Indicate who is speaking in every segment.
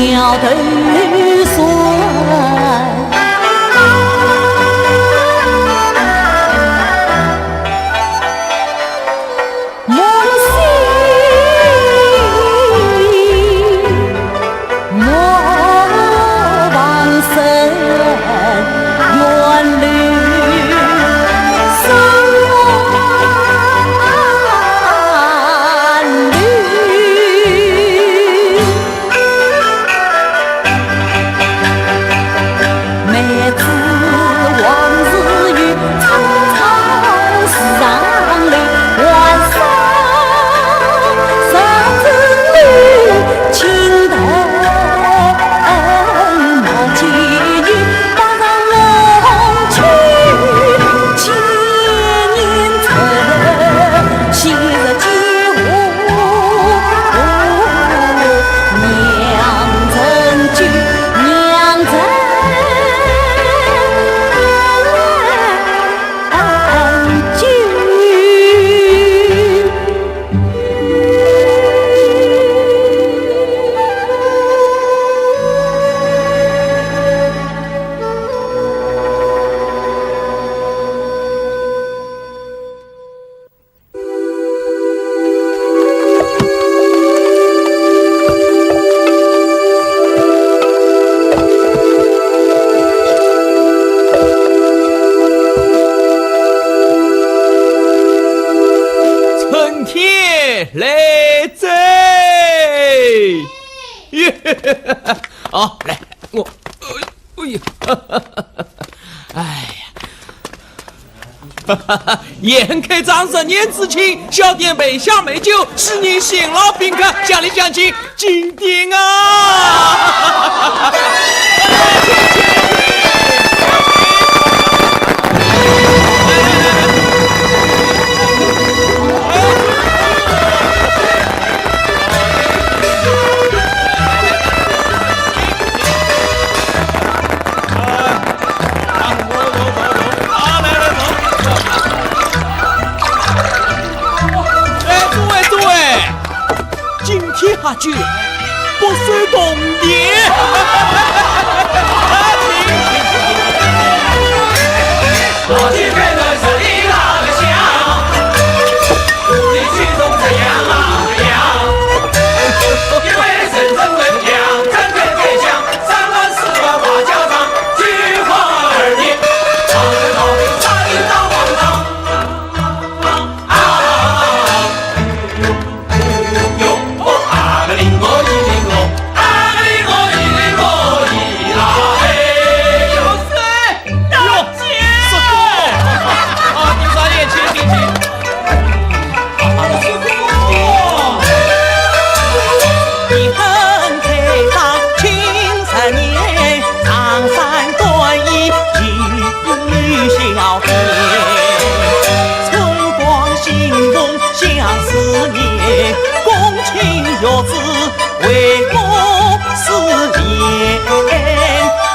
Speaker 1: 鸟头酸。
Speaker 2: 来贼！好，来我，哎呀，哎呀，宴客长10年之情，小点杯下美酒，使你新老宾客，乡里乡亲敬点啊！下去不是动点，
Speaker 3: 我今天的是你那个香，你曲中这样那样，因为深圳文强，整天给讲3万4万花家常，菊花儿女，唱得好比大领导王长。
Speaker 1: 若子为我思念，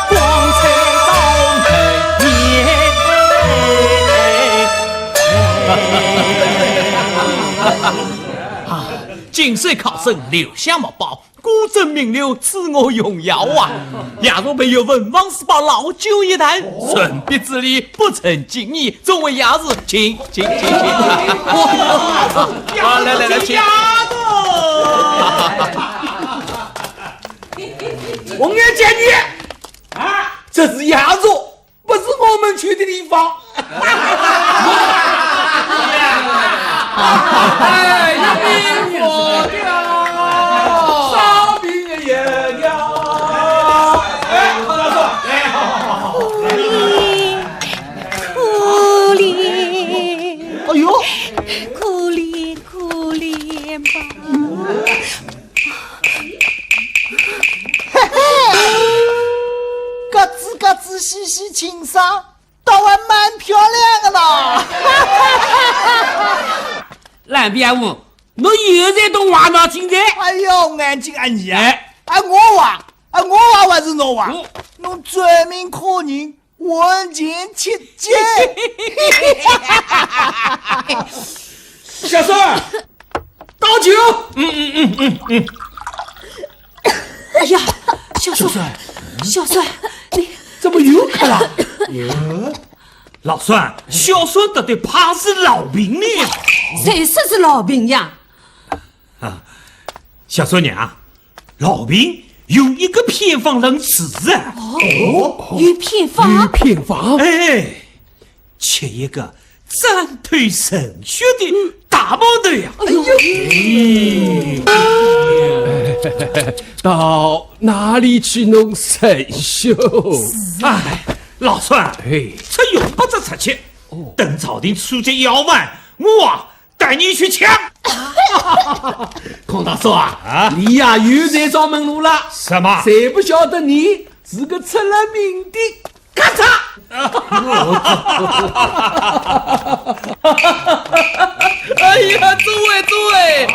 Speaker 1: 光彩照
Speaker 2: 门进水考生留下墨宝，古镇名流赐我荣耀啊！亚若没有文王18老酒一坛，顺笔之礼不成敬意，众位亚子，请。来，请。
Speaker 4: 王爷见你啊，这是亚洲，不是我们去的地方。哎，一兵我掉，烧饼也掉。哎，好大说，来，好。
Speaker 1: 可怜，
Speaker 4: 哎呦，
Speaker 1: 可怜吧。
Speaker 4: 咯吱细细清爽，倒还蛮漂亮的啦。
Speaker 5: 蓝边舞，侬又在动娃闹精在？
Speaker 4: 哎呦，眼睛啊你啊！我娃还是侬娃？侬专名可人，文情切节。小孙，倒酒。
Speaker 1: 哎呀，小孙，你
Speaker 4: 怎么又哭了？
Speaker 2: 老孙，小孙得的怕是老病了。
Speaker 1: 谁说是老病呀？
Speaker 2: 小孙娘，老病有一个偏方能吃啊。
Speaker 1: 有偏方？
Speaker 4: 偏方？
Speaker 2: 哎，吃一个长腿神血的大毛头呀。
Speaker 4: 到哪里去弄神秀？
Speaker 2: 哎，老孙，这用不着出去。等朝廷出这要完，我带你去抢。
Speaker 4: 孔大叔啊，你呀又在找门路了。
Speaker 2: 什么？
Speaker 4: 谁不晓得你是个出了名的咔嚓？
Speaker 2: 哎呀，诸位，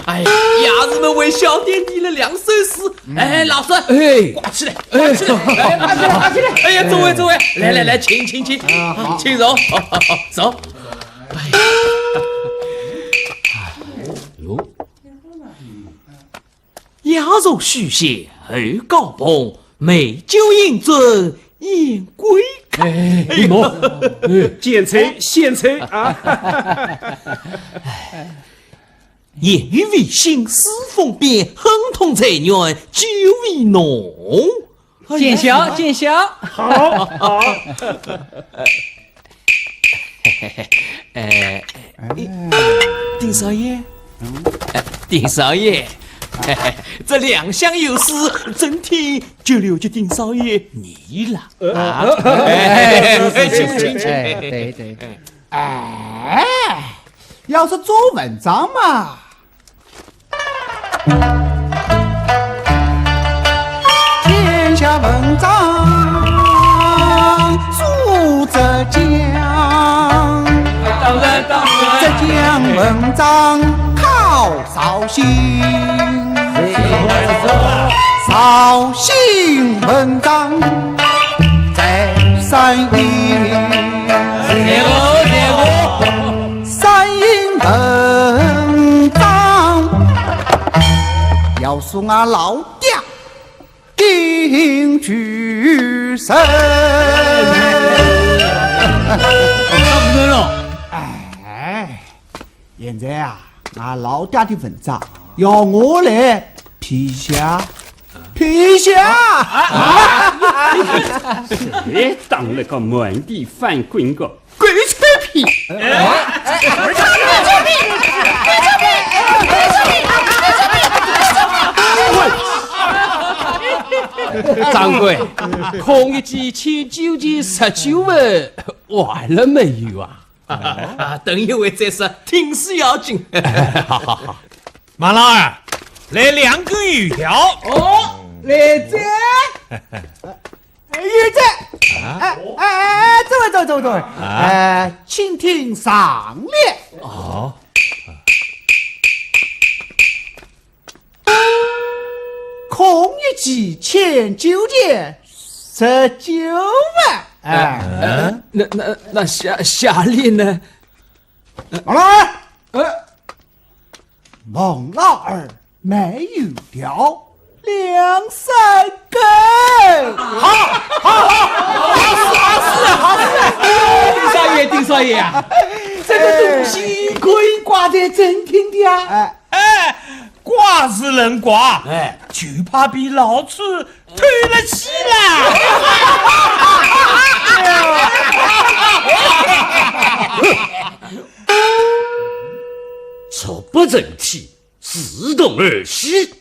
Speaker 2: 哎呀，伢子们为小弟弟了两首诗。哎，老孙，挂起来，挂起来，挂起来！哎呀，诸位，来，请，请坐，走。鸭肉续写后高鹏，美酒饮醉燕归开。
Speaker 6: 见车献车啊！
Speaker 2: 言语为新，诗风变，亨通才源，酒味浓。
Speaker 5: 见笑。
Speaker 6: 好，
Speaker 2: 丁少爷，这两厢有事，整天就留给丁少爷你了。请。
Speaker 5: 对。
Speaker 7: 要是做文章嘛，天下文章苏浙江，浙江文章靠绍兴，绍兴文章在山阴。山阴文章，要是俺老爹定居身。哎，现在啊，俺老爹的文章要我来批下。
Speaker 6: 谁当了个满地翻滚个
Speaker 7: 鬼吹屁！
Speaker 4: 掌柜，空一记千9件19文，完了没有啊？
Speaker 2: 等一会再说，挺是要紧。好，马老二，来2根鱼条。
Speaker 7: 来这，有这，这位，请听上联。空一记千9件19万。
Speaker 4: 那下联呢？
Speaker 7: 孟老二，孟老二没有掉2、3根。好事。
Speaker 4: 丁少爷啊，这个东西可以挂在正厅的啊。
Speaker 2: 挂是能挂，就怕被老子推了起来。
Speaker 5: 这不正题，自动儿戏，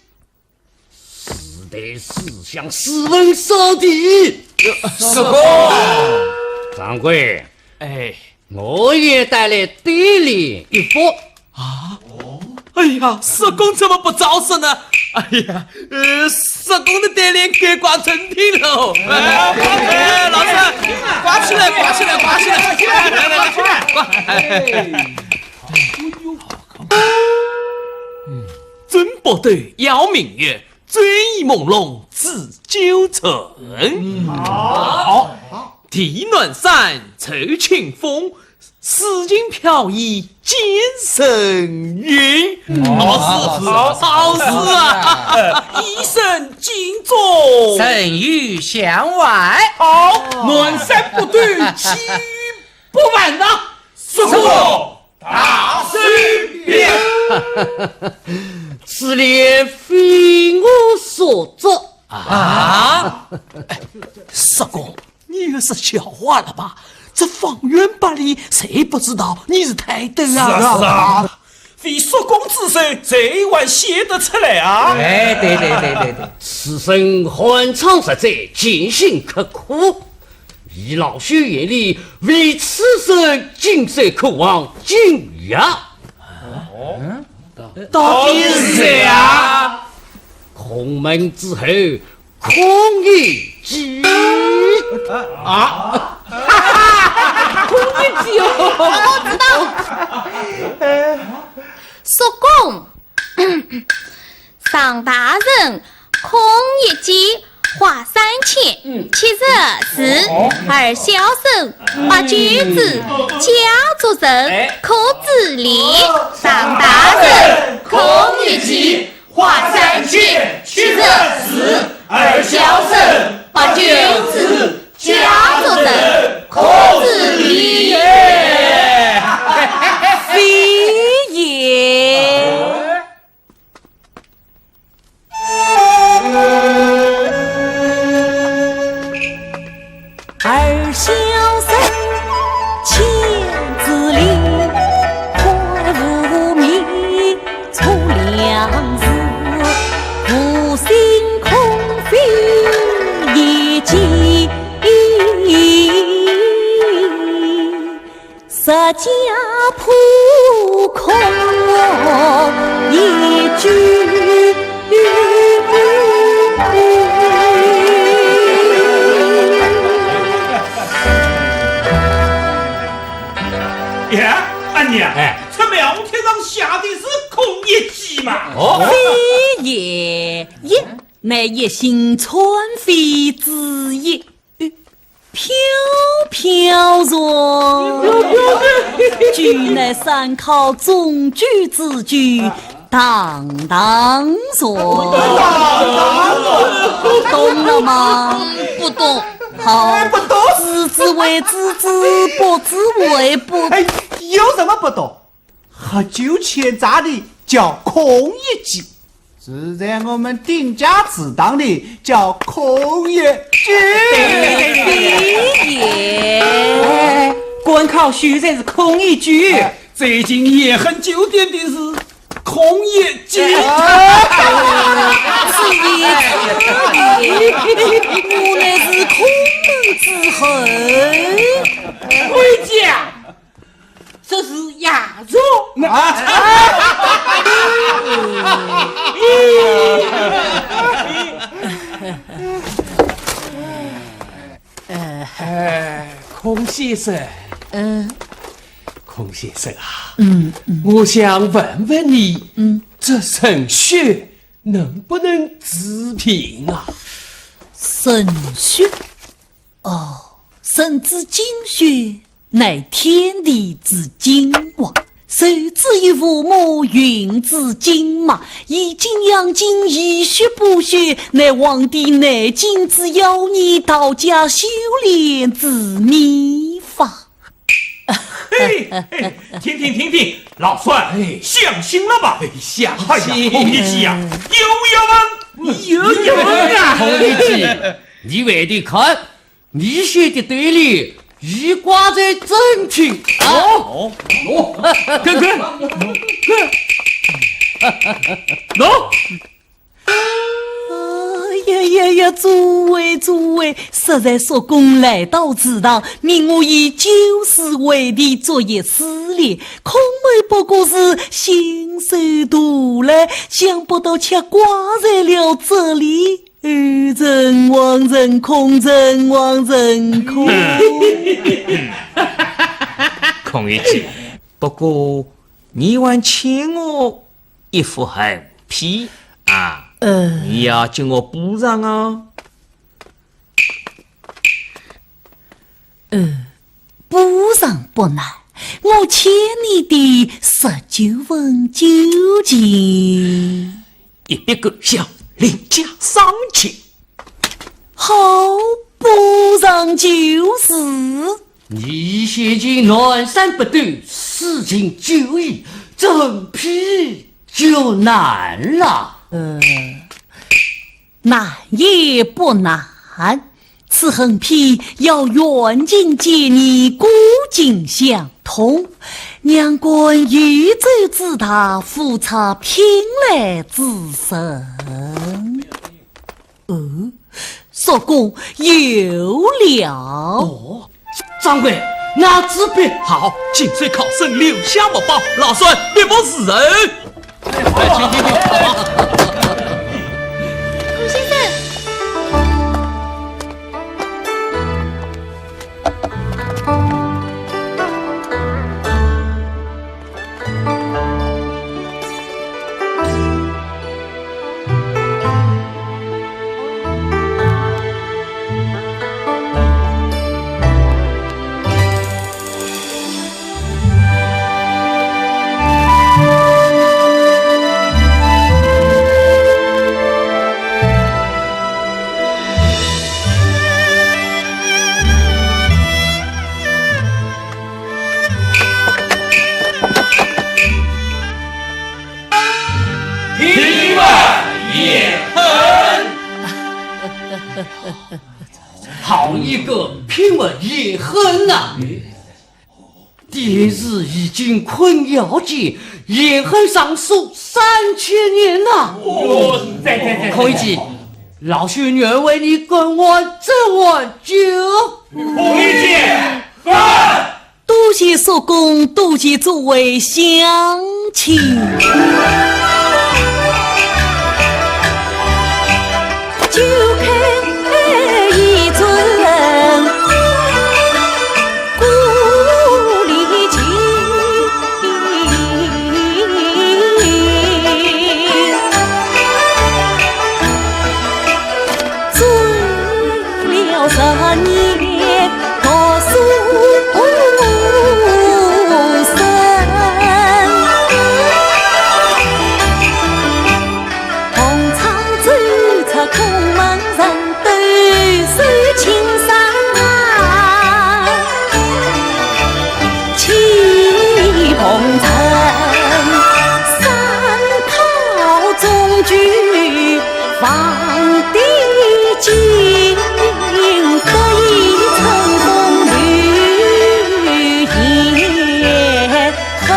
Speaker 5: 是得思想斯文扫地。
Speaker 4: 是个
Speaker 5: 掌柜，我也带来对联一幅。
Speaker 2: 哎呀，石公怎么不早说呢？哎呀，石公的对联该挂正厅喽！老三，挂起来！真不得要明月，醉意朦胧自酒成。好，提暖山，凑清风，诗经飘逸见神韵。好诗，好诗啊！
Speaker 4: 一声惊钟，
Speaker 8: 神语向外。
Speaker 4: 好，暖山不断，气不满呐。说过大水边，
Speaker 5: 此联非我所作
Speaker 2: 啊！师公，你也是笑话了吧？这方圆百里，谁不知道你是泰斗啊？
Speaker 4: 非说公之手，这碗写得出来啊！
Speaker 8: 哎，对，
Speaker 5: 此生寒窗实在，艰辛刻苦。以老朽眼里，为此生今世渴望敬仰。
Speaker 2: 到底是谁啊？
Speaker 5: 孔门之后，孔乙己啊！
Speaker 9: 叔公，上大人空一计画3千，7字2小手8句子，家族人可自理。上大人空一计画3千，7字2小手8句子，家族人可自理。
Speaker 1: 非也。2小手10字里，花无名出良字，无心空飞也寂。十家扑空一句。
Speaker 4: 呀，阿娘，这庙天上下的是空一计嘛？
Speaker 1: 非也，也乃一心传飞之意。飘飘若，句乃3考中举之句，当当若，懂了吗？
Speaker 9: 不懂。
Speaker 1: 好，知之为知之，不知为不。
Speaker 7: 哎，有什么不懂？喝酒欠债的叫空一计，是在我们丁家祠堂里叫空一句。
Speaker 1: 也，
Speaker 6: 官考虽然是空一句，
Speaker 4: 最近也很久点的是空一计。
Speaker 1: 此也我乃是空门之后。
Speaker 4: 回家。
Speaker 8: 这是亚洲。
Speaker 6: 孔先生，孔先生啊，我想问问你，这神血能不能治病啊？
Speaker 1: 神血，神之精血乃天地之精华，受之于父母，运之经脉，以精养精，以血补血，乃《黄帝内经》之妖孽道家修炼之秘法。
Speaker 4: 嘿，听，老孙相信了吧？
Speaker 6: 相
Speaker 4: 哎呀，
Speaker 6: 信。
Speaker 4: 空一计呀，有啊！
Speaker 5: 孔乙己，你外地看，你写的对联已挂在正厅。看，
Speaker 1: 呀！诸位，实在说公来到此堂，命我以旧时为题作业思练，空门不过是信手读来，想不到却挂在了这里。人望人空，人望人空。
Speaker 2: 孔乙己，不过你还欠我一副狠皮啊！你要叫我补上啊！
Speaker 1: 补上不难，我欠你的19文酒钱。
Speaker 2: 100个小另加3000。
Speaker 1: 好，不让就是。
Speaker 5: 你现今南山不断，事情就易，整批就难了。
Speaker 1: 难也不难，此横批要远近接你，古今相通。两官宇宙之大，夫差偏来自身。说公有了。
Speaker 5: 掌柜，那这边
Speaker 2: 好，井水考生留下莫报，老孙别莫死人。请，
Speaker 9: 顾先生。
Speaker 5: 好一个平稳也恨呐！爹日已经困要紧，也恨上诉3000年呐！孔乙己，老薛愿为你更换这碗酒。
Speaker 3: 孔乙己，
Speaker 1: 多谢叔公，多谢诸位乡亲。就看一尊故里情，醉了10年多数生。红草走出空门人，都是青山气蓬尘，山靠中举放地金，得以成功绿叶痕。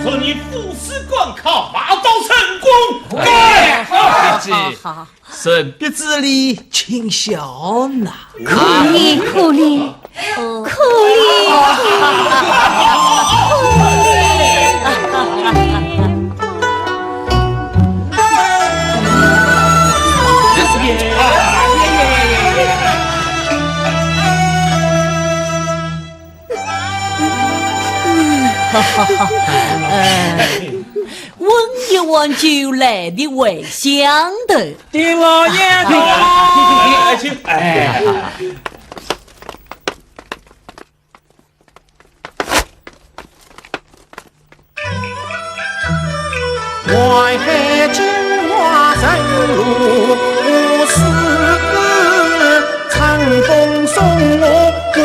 Speaker 3: 说你赴师观考，马到成功。
Speaker 1: 好，
Speaker 2: 神笔之礼，请小纳。
Speaker 9: 苦力，苦力，苦力，
Speaker 1: 温一碗酒来的为香的。
Speaker 3: 丁老爷到，请。
Speaker 7: 淮海金花人路，春风送我归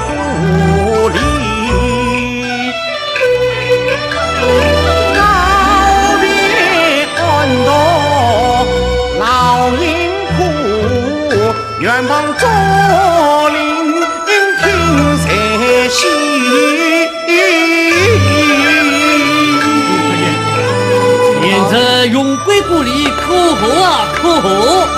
Speaker 7: 故里。老别欢度老营苦，远望竹林听彩戏。
Speaker 5: 免得永归故里，可贺啊，可贺！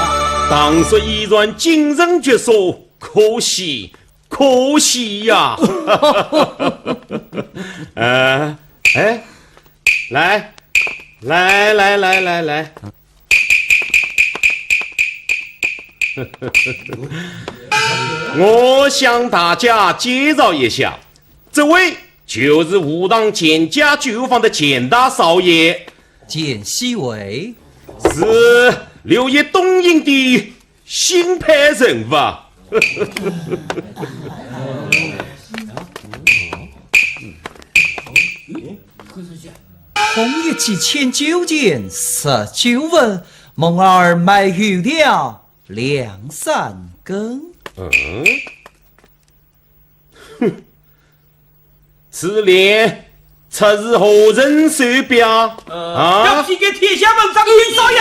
Speaker 3: 当时依然精神矍铄，可惜，可惜呀！来，我向大家介绍一下，这位就是武当简家酒坊的简大少爷，
Speaker 10: 简西伟
Speaker 3: 是刘爷东营的
Speaker 10: 新派人物。
Speaker 1: 孔乙己19件19文，蒙儿买鱼了2、3根。
Speaker 10: 此联出自何人手笔啊？
Speaker 2: 要批给天下文章李少爷。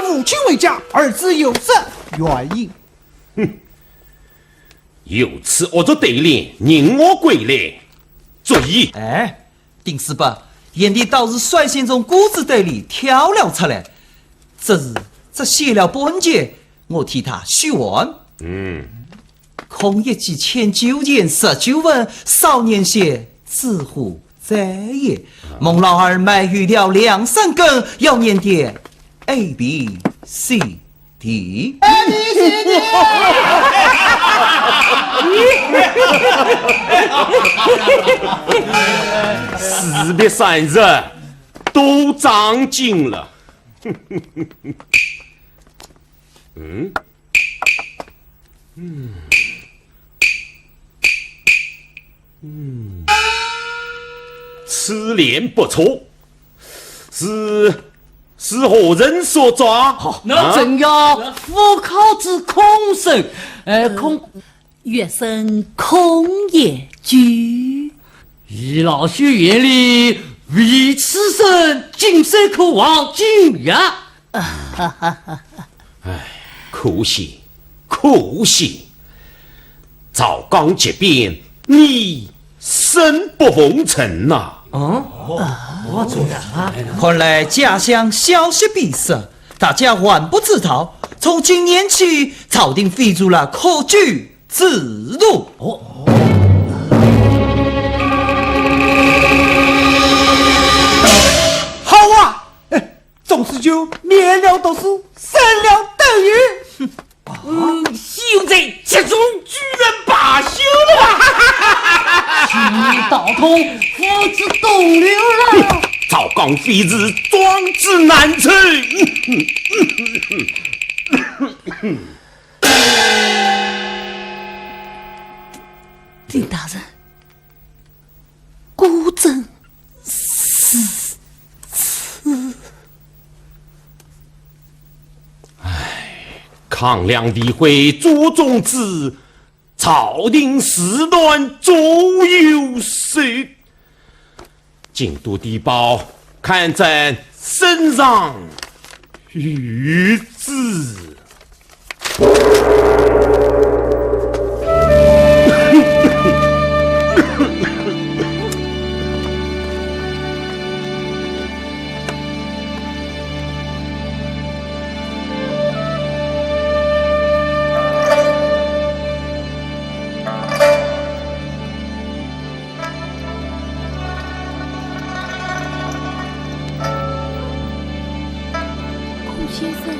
Speaker 7: 母亲为家，儿子有失，原因。
Speaker 10: 有此恶作对联，人我归来。注意，
Speaker 1: 哎，丁师伯，眼底倒是率先从骨子堆里挑了出来。这写了本节，我替他续完。孔乙己19件19文，少年写，自乎在也。孟老二买鱼了2、3根，要念点 A B C D。
Speaker 10: 士别3日都长进了。此联不错，是何人所抓？
Speaker 5: 那正要复考之孔生，孔
Speaker 1: 月生孔乙己。
Speaker 5: 以老学眼里，为此生今生可望今日。
Speaker 10: 可惜，可惜！赵刚这边你生不逢辰呐！
Speaker 5: 我做的啊！
Speaker 1: 看来家乡消息闭塞，大家还不知道。从今年起，朝廷废除了科举制度。
Speaker 7: 好啊，总之就免了读书，升了等于。
Speaker 5: 现在这种居然罢休了，情道通，父子东流了。
Speaker 10: 赵刚废止，壮志难酬。
Speaker 1: 丁大人，孤真是此。
Speaker 10: 抗梁理会朱宗旨，朝廷事端终有失。京都地保看在身上于之。
Speaker 9: 孔先生，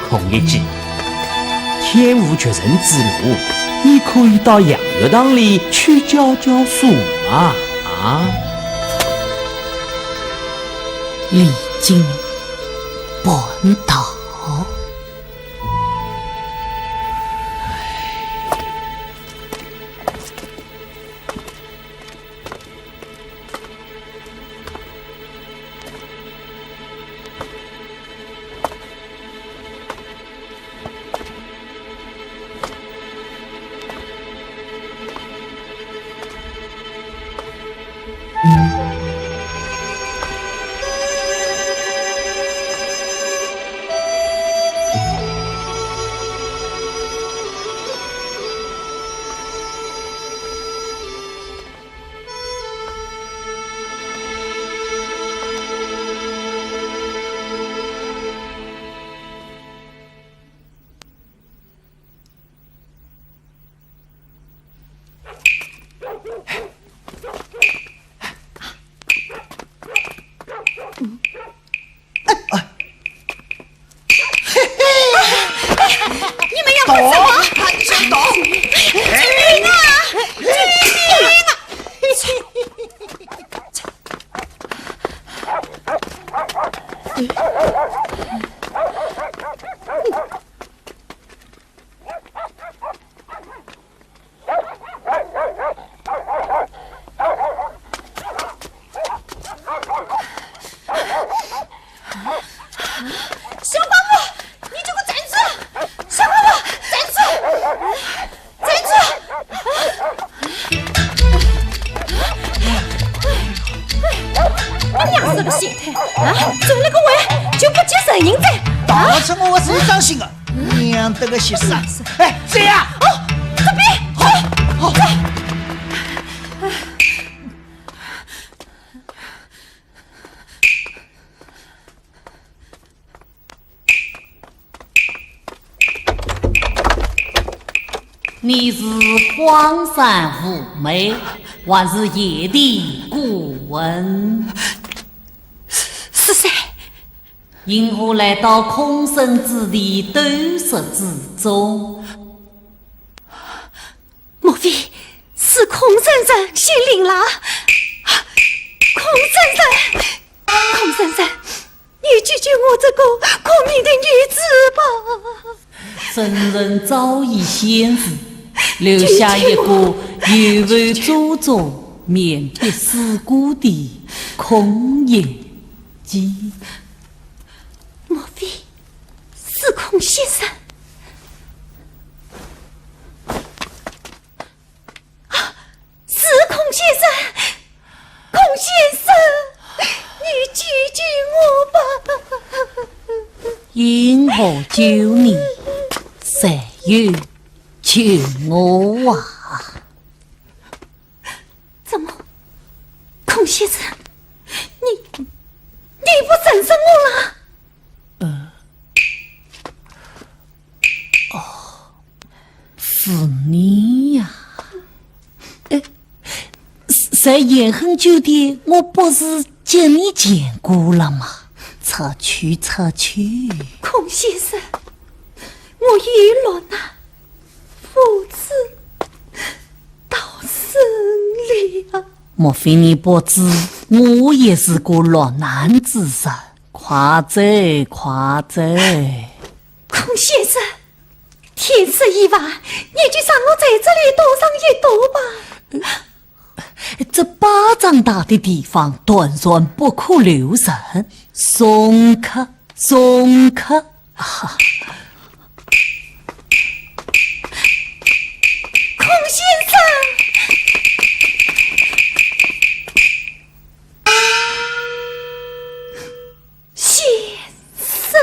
Speaker 10: 孔乙己，天无绝人之路，你可以到洋药堂里去教教书嘛啊！
Speaker 1: 历经本道。
Speaker 7: 娘的个些事啊！哎，谁呀？
Speaker 9: 哦，这边，好，在。
Speaker 1: 你是荒山妩媚，还是野地孤闻？
Speaker 9: 是谁？
Speaker 1: 因何来到空生之地斗室之中？
Speaker 9: 莫非是孔先生显灵了？孔先生，你救救我这个可怜的女子吧！
Speaker 1: 圣人早已仙逝，留下一个有为祖宗面壁思过的孔乙己。
Speaker 9: 莫非是孔先生？啊，是孔先生！孔先生，你救救我吧！
Speaker 1: 因何救你？谁有救我啊？
Speaker 9: 怎么，孔先生，你不认识我了？
Speaker 1: 是你呀！在延恒酒店，我不是见你见过了吗？撤去。
Speaker 9: 孔先生，我愚乱啊，父子到生里啊！
Speaker 1: 莫非你不知我也是个落难之人？夸嘴！
Speaker 9: 孔先生，天色已晚，你就让我在这里躲上一躲吧。
Speaker 1: 这巴掌大的地方，断然不可留人。松开！
Speaker 9: 孔先生，先生。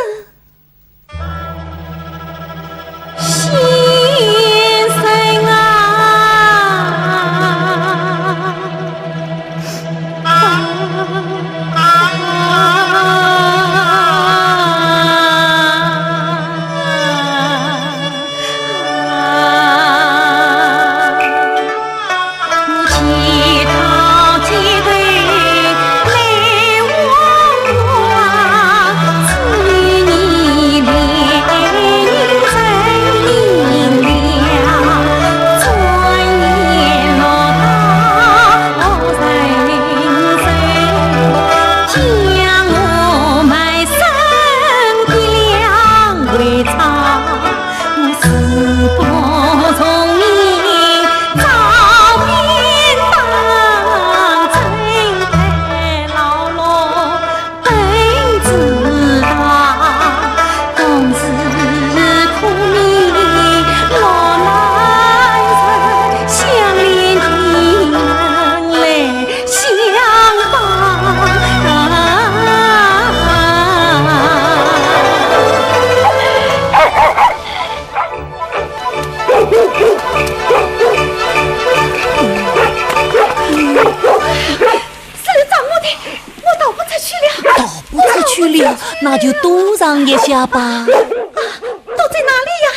Speaker 1: 去了，那就赌上一下吧。
Speaker 9: 赌在哪里呀？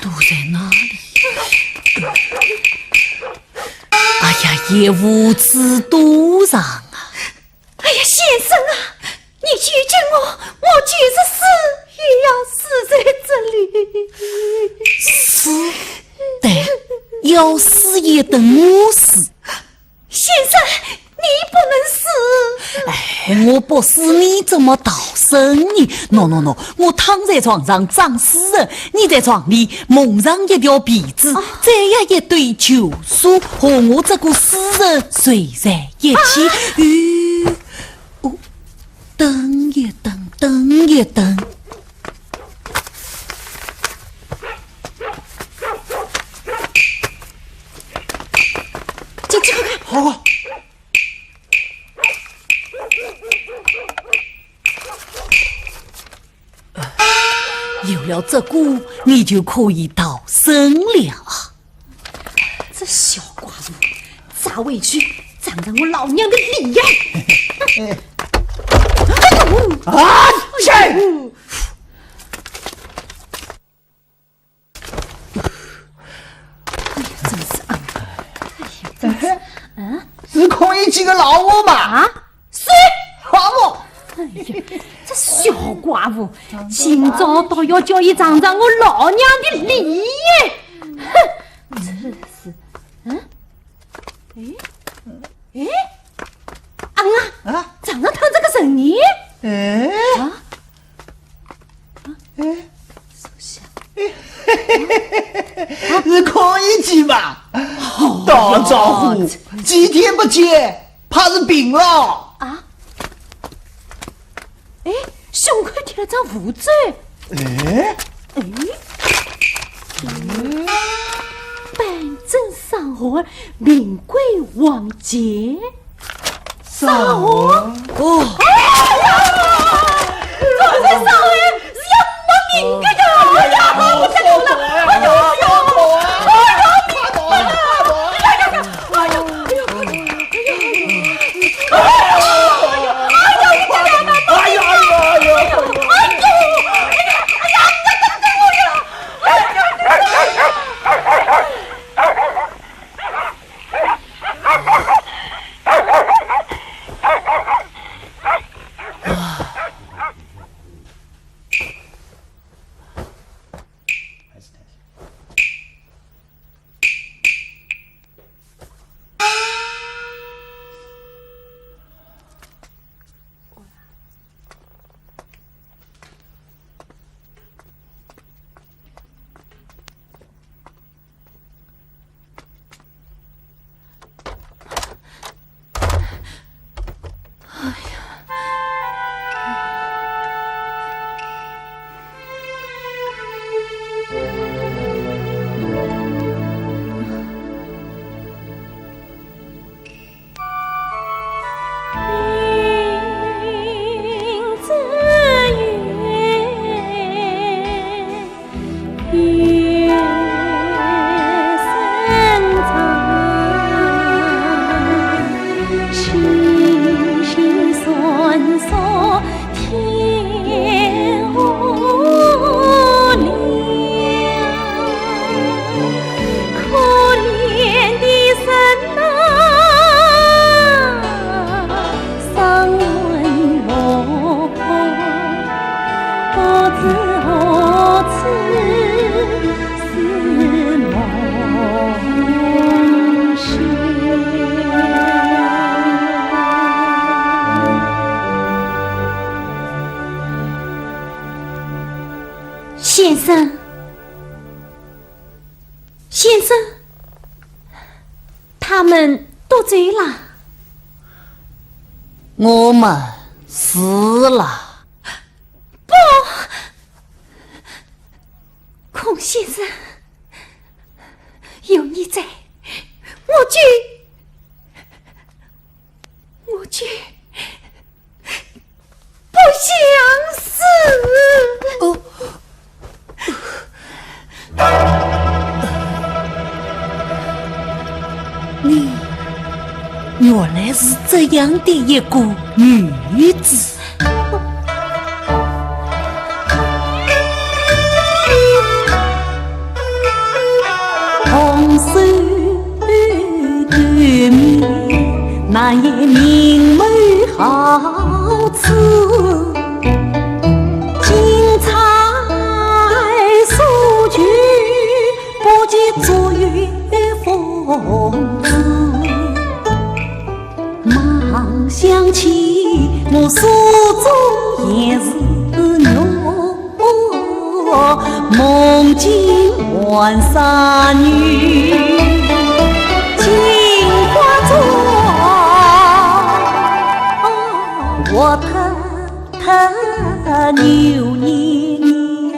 Speaker 1: 赌在哪里？哎呀，也无此赌上啊！
Speaker 9: 哎呀，先生啊，你拒绝我，我就是死也要死在这里。
Speaker 1: 死，对，要死也等我死。
Speaker 9: 先生，你不能死！
Speaker 1: 哎，我不死你怎么逃生呢 ？No， 我躺在床上装死人，你在床里蒙上一条被子，这样一对囚书和我这个死人睡在一起。等一等，等一等。这个
Speaker 7: 好。
Speaker 1: 有了这股，你就可以逃生了。
Speaker 9: 这小寡妇，咋回去？长着我老娘的脸呀！
Speaker 7: 啊！去！
Speaker 9: 真是啊！
Speaker 7: 是孔乙己的老母嘛？
Speaker 9: 啊？谁？
Speaker 7: 老母！
Speaker 9: 哎呀，这小寡妇，今早倒要叫伊尝尝我老娘的脸耶！哼，真是，啊，尝尝他这个人呢？
Speaker 7: 是孔乙己嘛？大招呼，几天不见，怕是病了。
Speaker 9: 胸口贴了张符咒。板正上河，名贵王杰。上河？这是上河，是要没命的呀！哎呀，我太苦了！哎呦！先生，他们都走了。
Speaker 1: 我们死了。
Speaker 9: 不，孔先生，有你在，我却不想死。
Speaker 1: 你原来是这样的一个女子。梦见万纱女，金花妆，我特牛年年，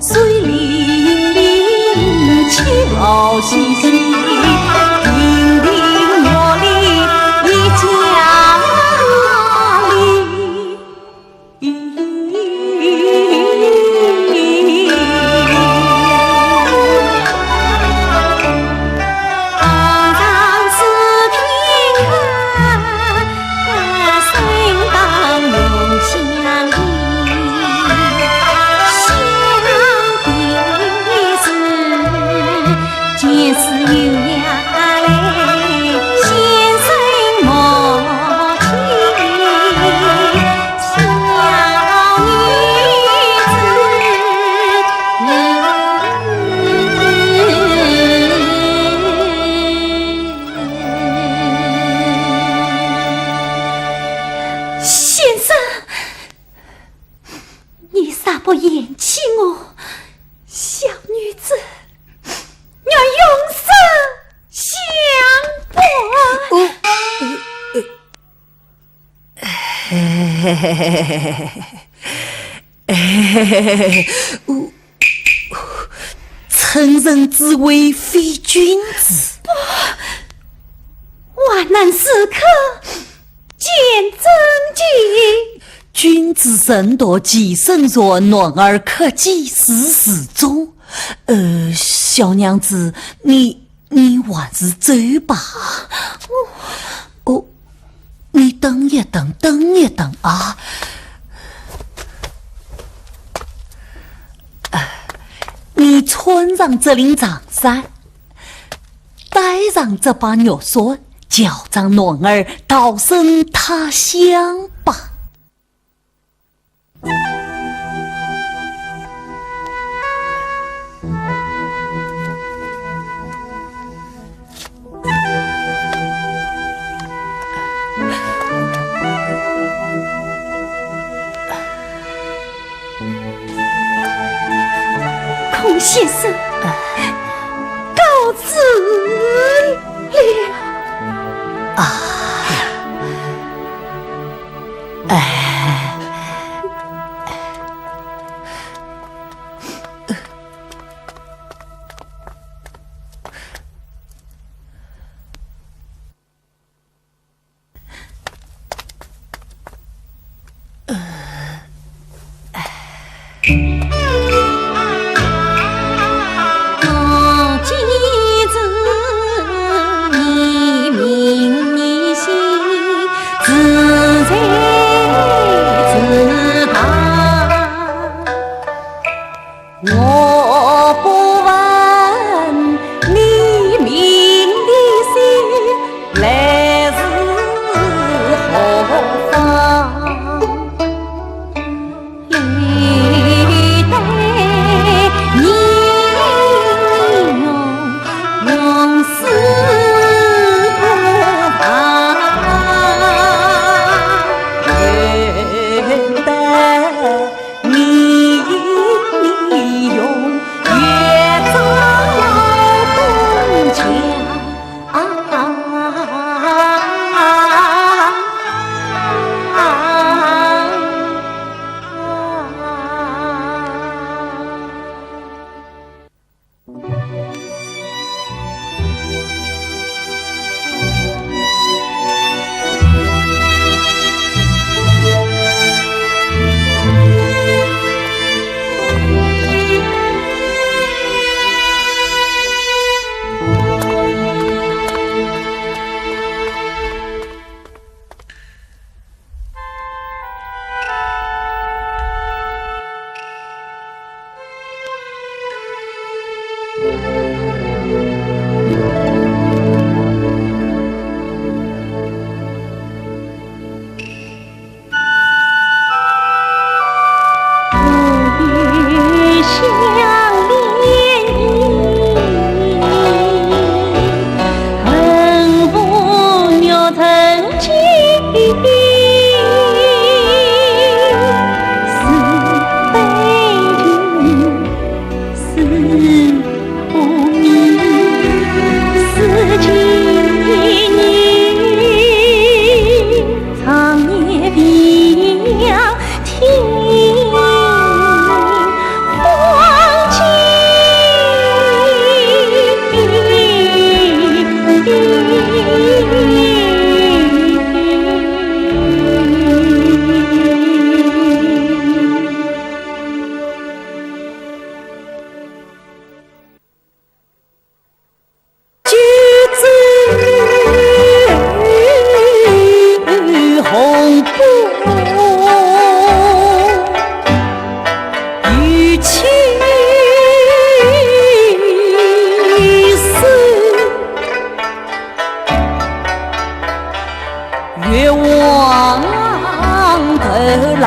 Speaker 1: 水灵灵，俏兮兮，亭亭玉立一家里。
Speaker 9: 不嫌弃我，小女子要永生相伴。
Speaker 1: 臣人之为非君子，
Speaker 9: 万难时刻见真迹。
Speaker 1: 君子身多己身弱，暖儿可记事事中。小娘子，你还是走吧。你等一等啊！你穿上这领长衫，带上这把玉锁，叫张暖儿逃生他乡吧。
Speaker 9: 孔先生，告辞了。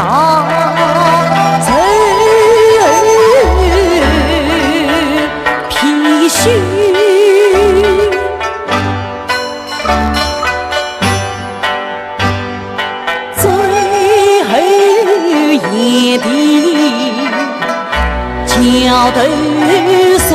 Speaker 1: 上愁貔貅。最后一地桥头算。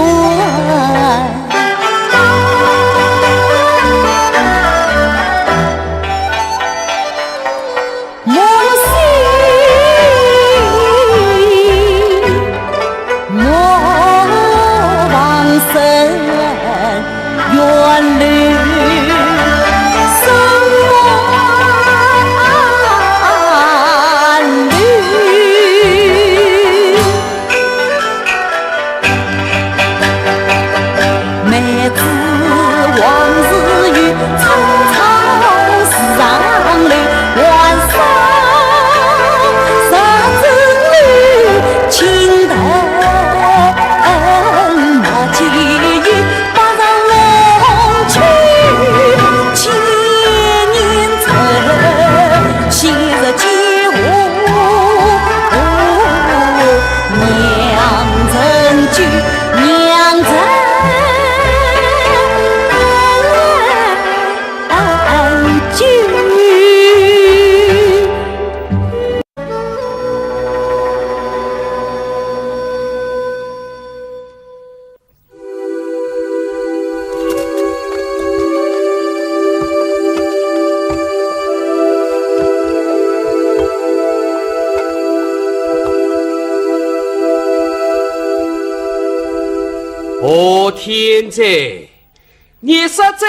Speaker 6: 哦天在，你实在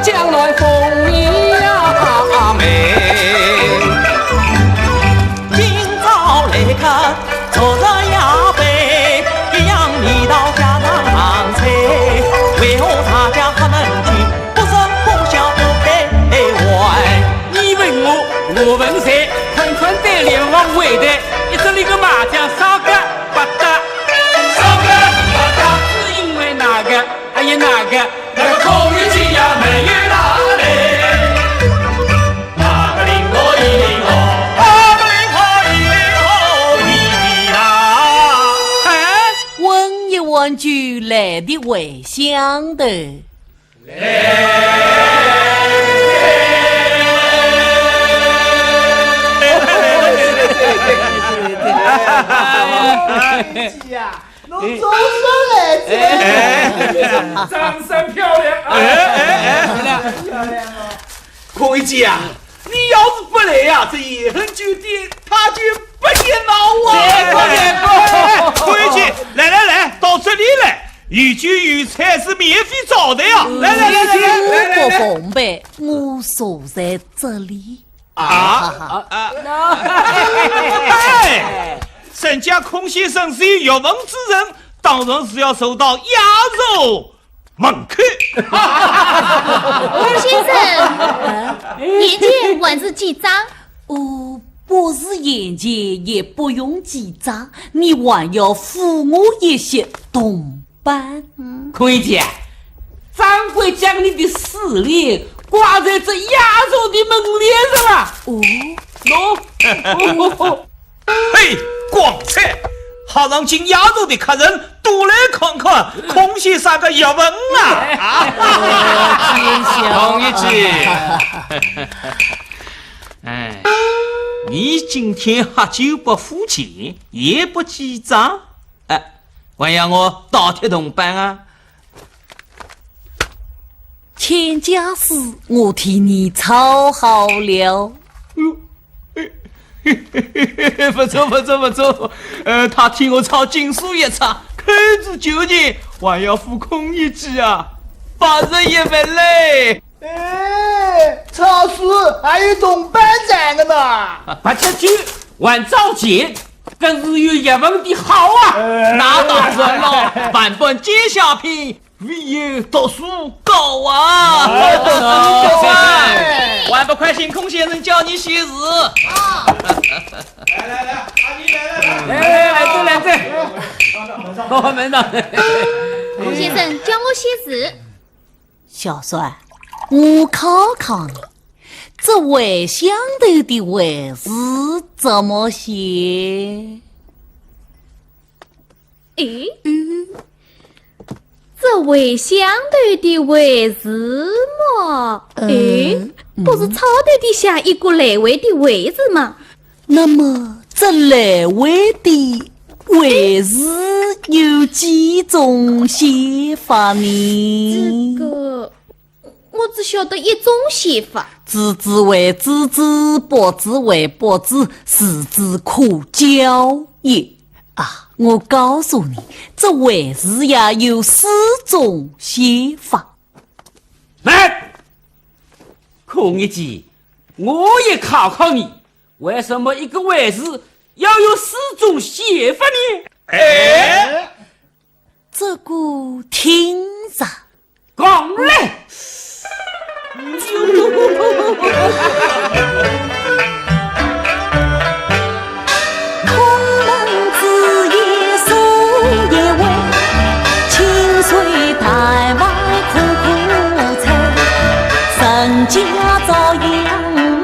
Speaker 6: 将来风呀美，
Speaker 2: 今朝来看昨日呀悲，一样味道家常菜，为何大家不能进，不是互相不配玩？
Speaker 4: 你问我，我问谁？困困的联网会的，一直那个麻将少个不得，少个不得，是因为哪个？还有哪个？那个空运机呀没有哪里？哪个零号一零号？哪个零号一零号你啦？哎，
Speaker 1: 问一问就来的回乡的。
Speaker 7: 侬总算来
Speaker 4: 这，掌声漂亮！
Speaker 7: 漂亮哦！
Speaker 3: 孔乙己啊，你要是不来呀，这野恨酒店他就不热闹啊！
Speaker 2: 孔乙己，来，到这里来，有酒有菜是免费招的呀！来，
Speaker 1: 不奉陪，我坐在这里。
Speaker 2: 沈家孔先生是有学问之人，当然是要受到鸭肉门口。
Speaker 9: 孔先生，眼前还是几张？
Speaker 1: 哦，不是眼前，也不用几张，你还要付我一些铜板。
Speaker 4: 孔乙己，掌柜将你的势力挂在这鸭肉的门帘上啊！
Speaker 1: 哦，
Speaker 2: 嘿，光彩！好让进鸭肉的客人都来看看孔先生的学问啊！
Speaker 4: 孔乙己，
Speaker 2: 哎，你今天喝酒不付钱，也不记账，还要我倒贴铜板啊？
Speaker 1: 钱家事我替你操好了。
Speaker 2: 不错不错不错，他替我抄经书一册，口子9年，还要付空一记啊，81份嘞。
Speaker 7: 抄书还有铜板赚的呢。
Speaker 5: 不吃酒，还找钱，更是有1份的好啊！
Speaker 2: 那当然了，万本皆下品，唯有读书高啊！读书高啊！还不快请孔先生教你写字？
Speaker 3: 来，阿姨
Speaker 5: 来这，我们呢？
Speaker 9: 孔先生教我写字。
Speaker 1: 小帅，我考考你，这尾相头的尾字怎么写？
Speaker 9: 这尾相头的尾字嘛，不是草头底下一个来位的位字吗？
Speaker 1: 那么这来位的尾字有几种写法呢？
Speaker 9: 这个我只晓得一种写法。
Speaker 1: 子字为子字，伯字为伯字，是字可教也。我告诉你，这尾字呀有4种写法。
Speaker 5: 来，孔乙己，我也考考你，为什么一个尾字要有4种写法呢？
Speaker 1: 这个听着，
Speaker 5: 讲来。
Speaker 1: 家朝阳满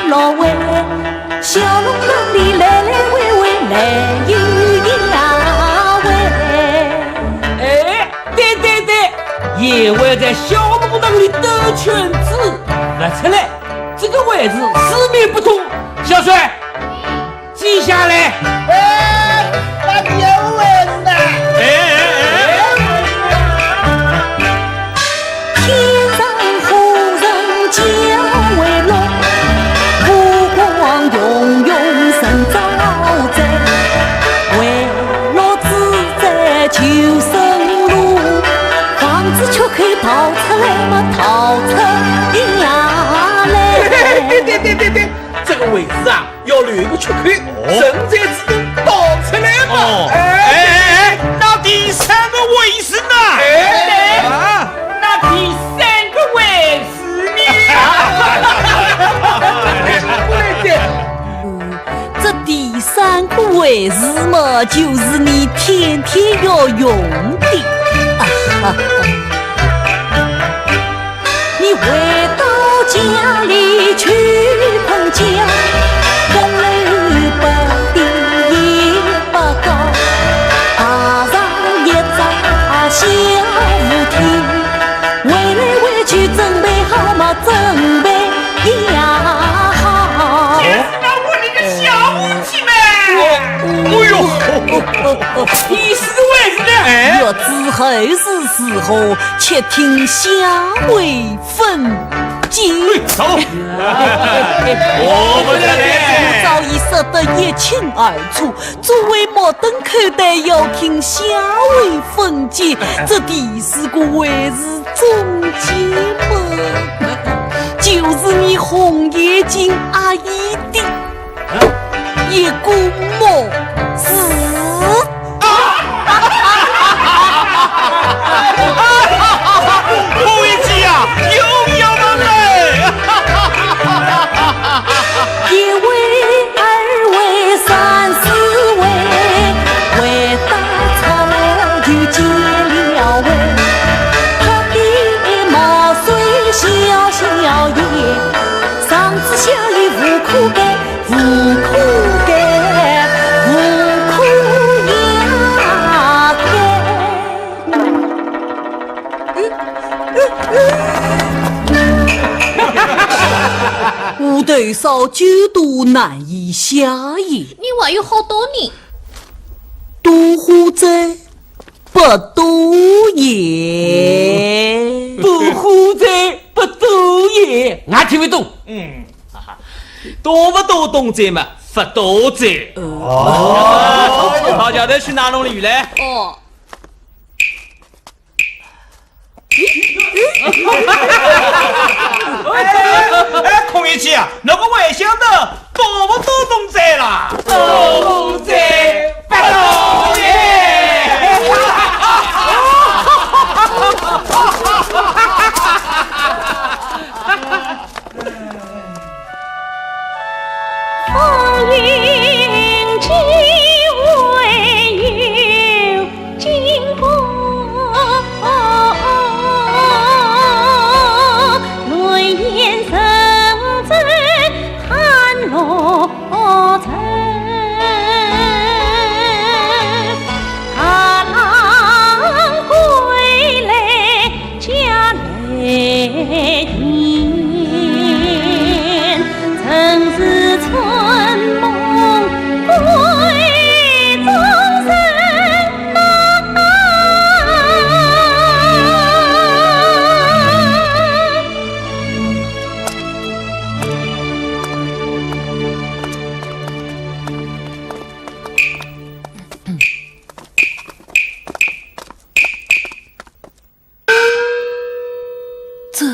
Speaker 1: 罗尾，小农郎里来来回回来有呀喂。
Speaker 5: 对，因为在小农郎里兜圈子，不出来，这个位置四面不通。小帅，记下来。
Speaker 7: 那有问呐。
Speaker 1: 逃出来嘛，逃出呀来！
Speaker 6: 对，这个位置啊，要留一个缺口，人才自动逃出来嘛。
Speaker 10: 那第3个位置呢？
Speaker 5: 那第3个位置
Speaker 1: 呢？这第3个位置嘛，就是你天天要用的。你回到家里去碰巧，风楼本地也不高，爬上一扎小舞厅，回来回去准备好嘛，准备呀好。
Speaker 5: 那我那个小舞厅第4个位置呢？
Speaker 1: 要之后是时候且听下回分解。
Speaker 10: 我们的
Speaker 1: 我早已说得一清二楚，诸位莫等口袋，要听下回分解。这第4个位置总结嘛，就是你红眼睛阿姨的一股墨是。
Speaker 10: 孔乙己啊，又要了嘞
Speaker 1: ！1位、2位、3、4位，回答错就结了尾。他的毛遂小小也，上至下也无可改，无可改。无头少酒都难以下咽。
Speaker 9: 你还有好多年。
Speaker 1: 多花在多言，
Speaker 5: 不胡在不多言，俺听不懂。
Speaker 2: 多不多动作嘛，不多嘴。好家头去拿弄鲤鱼来。
Speaker 9: 哦，
Speaker 3: 哎，孔乙己啊，那个外乡的多不多动作啦？
Speaker 4: 多在不多言。
Speaker 9: 风云之未有经过，轮眼生尊寒落尘。他郎归来家来田，曾是春梦归终身难。
Speaker 1: 这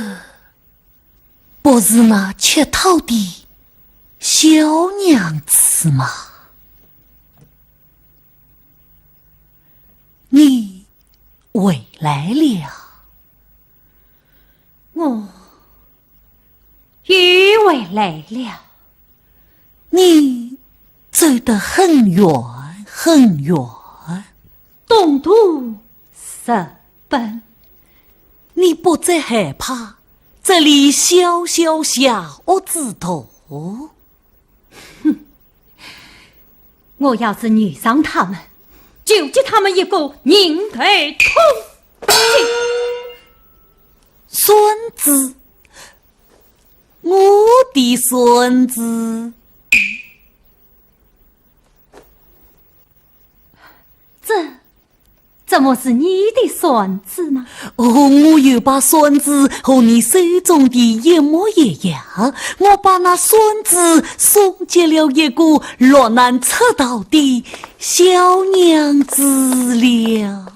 Speaker 1: 不是那乞讨的小娘子吗？你回来了。
Speaker 8: 我又回来了。
Speaker 1: 你走得很远很远，
Speaker 8: 东途十奔，
Speaker 1: 你不再害怕这里小小下屋子头？
Speaker 8: 我要是遇上他们，就给他们一个人头痛击。
Speaker 1: 孙子，我的孙子，
Speaker 8: 这怎么是你的孙子呢？
Speaker 1: 哦，我又把孙子和你手中的一模一样，我把那孙子送给了一个落难出道的小娘子了。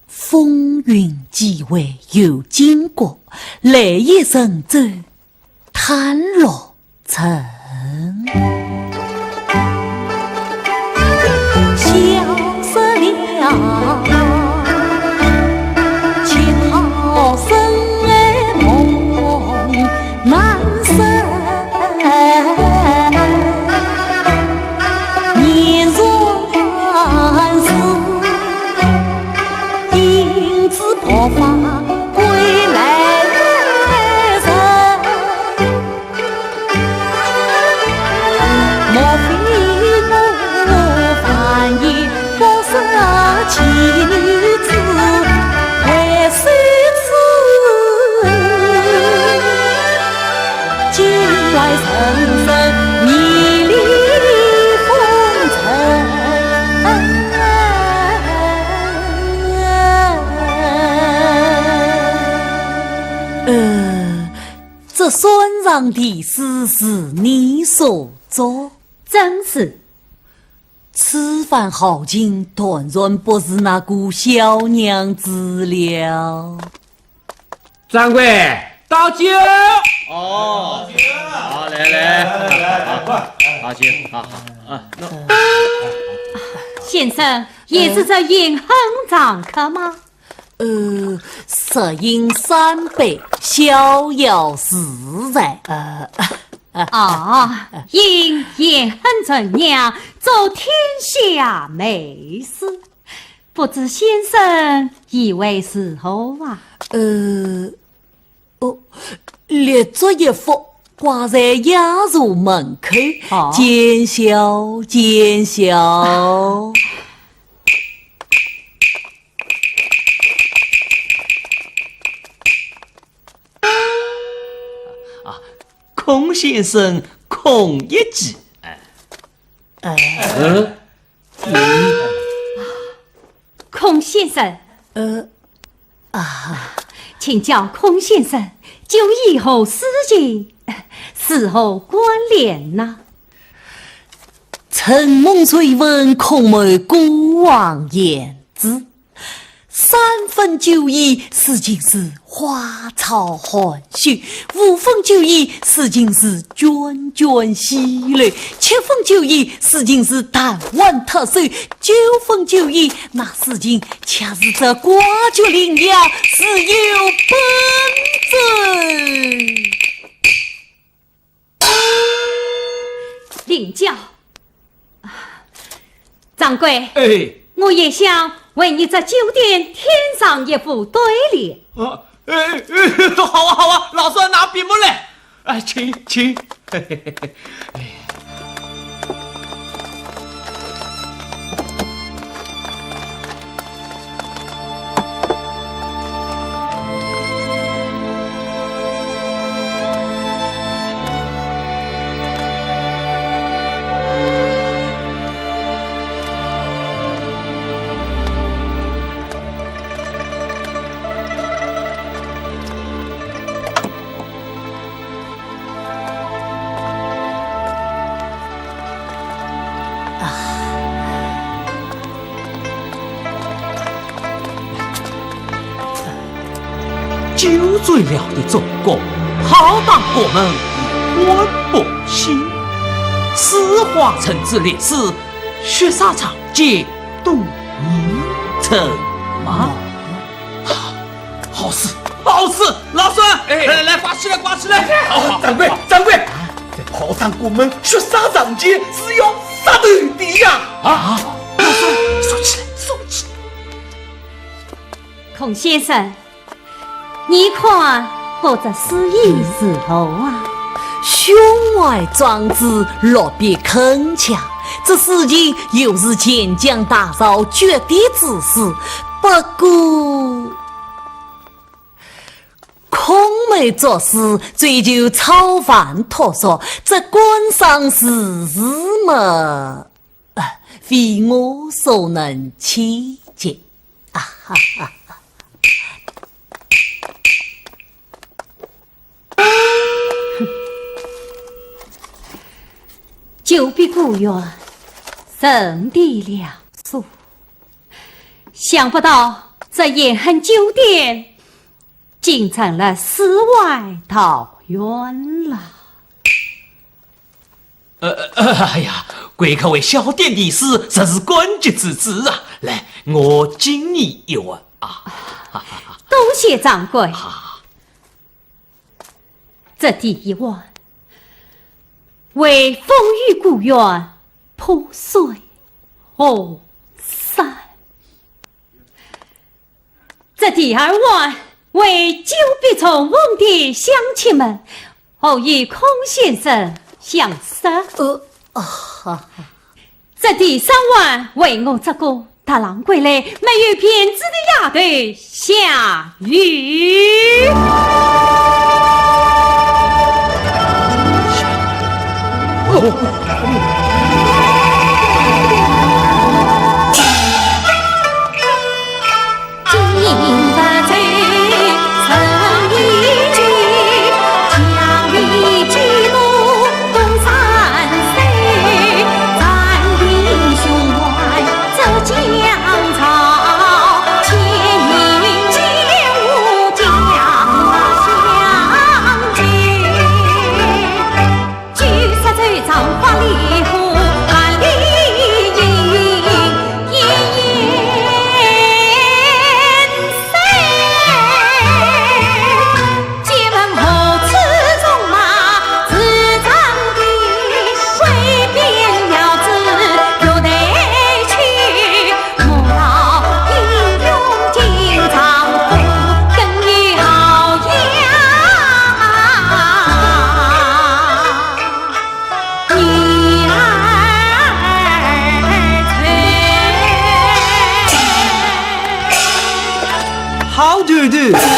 Speaker 1: 风云际会有经过，来也神州叹落尘。消失了乞讨生梦难生，年若是因此破发归来人，莫非我犯意不舍妻女子为谁痴？境外深深迷离风尘。这孙上的事是你所做，
Speaker 8: 真是
Speaker 1: 此番好景，断然不是那个小娘子了。
Speaker 5: 掌柜，倒酒。
Speaker 2: 哦，好，来，好酒，好啊，
Speaker 8: 先生也是这饮恨长客吗？
Speaker 1: 食饮三杯，逍遥自在。
Speaker 8: 因饮恨怎样做天下美事？不知先生以为是何啊？
Speaker 1: 列作一幅挂在雅俗门口，见笑见笑。
Speaker 2: 孔先生孔乙己。
Speaker 8: 孔先生，请叫孔先生就以后事情事后关联呐。
Speaker 1: 承蒙追问孔某过往言之，3分9厘事情是花草含蓄，5分9厘事情是涓涓细流，7分9厘事情是弹丸特首，9分9厘那事情恰是这瓜角羚羊是有本质。
Speaker 8: 领教。掌柜，
Speaker 2: 哎，
Speaker 8: 我也想为你这酒店添上一副对联。
Speaker 2: 好啊好啊，老孙拿笔墨来，请。酒醉了的中国，好当我们欢百姓。四化城之烈士，血沙场皆动名城吗？好事，老孙，来刮起来！好，掌柜，在炮仗过门，血沙场街是要杀头的呀！老孙，收起来。
Speaker 8: 孔先生，你看我这失意时候啊，
Speaker 1: 胸怀壮志，落笔铿锵，这事情又是钱江大嫂决定之事。不过孔梅做事追求超凡脱俗，这官场事嘛，非我所能理解。
Speaker 8: 久比古远，胜地两数。想不到这延恒酒店竟成了世外桃源了。
Speaker 2: 哎呀，贵客为小店的事，这是关键之至啊！来，我敬你一碗啊！
Speaker 8: 多谢掌柜。这第一碗为风雨故园破碎而散，这第二碗为久别重逢的乡亲们偶与孔先生相识。这第三碗为我这个大郎归来没有偏执的丫头下雨。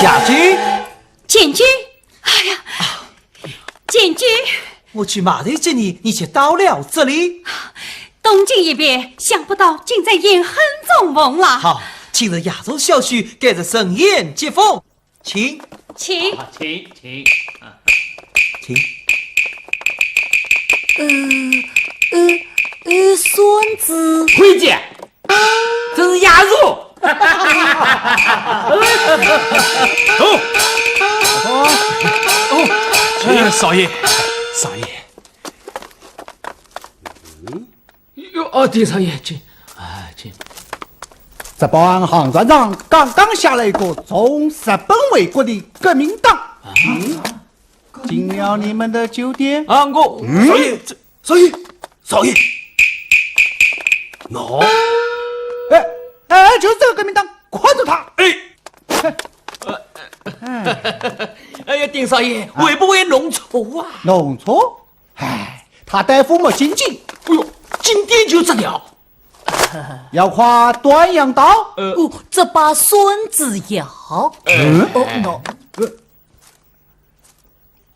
Speaker 2: 下去，
Speaker 8: 前去。哎呀，监军，
Speaker 1: 我去马头接你，你却到了这里。
Speaker 8: 东京一别，想不到竟在沿恨中逢了。
Speaker 1: 好，今日亚洲小婿盖着盛宴接风，请
Speaker 8: 请。
Speaker 4: 请。
Speaker 1: 请。孙子，
Speaker 4: 回见，这是鸭肉。
Speaker 6: 少爷，丁少爷，请。
Speaker 7: 这帮行船长刚刚下来一个从日本回国的革命党，进了你们的酒店。
Speaker 6: 啊，我少爷，喏，
Speaker 7: 就是这个革命党，快住他！
Speaker 2: 哎呀，丁少爷会不会弄错啊？
Speaker 7: 弄错？他大夫没进京，
Speaker 2: 哎呦，今天就这了。
Speaker 7: 要跨端阳道。
Speaker 1: 这把孙子要。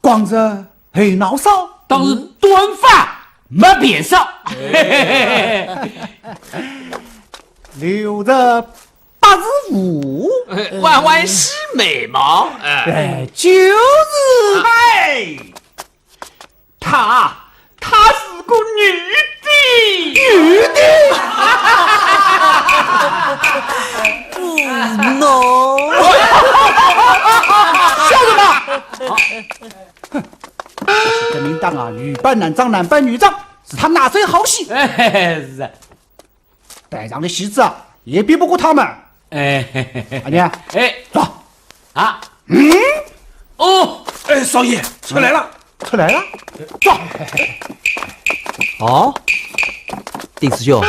Speaker 7: 光着黑脑勺，
Speaker 4: 当是短发没变少。
Speaker 7: 留着八字胡，
Speaker 2: 弯弯细眉毛，
Speaker 7: 就是
Speaker 4: 她是个女的。
Speaker 1: 喏，
Speaker 7: 笑什么？革命党啊，女扮男装，男扮女装，是他纳粹好戏。
Speaker 4: 是啊。
Speaker 7: 带上的戏子啊，也比不过他们。阿娘，走
Speaker 4: 啊，
Speaker 6: 少爷出来了，
Speaker 7: 出来了，
Speaker 6: 走。
Speaker 1: 哦，丁师兄，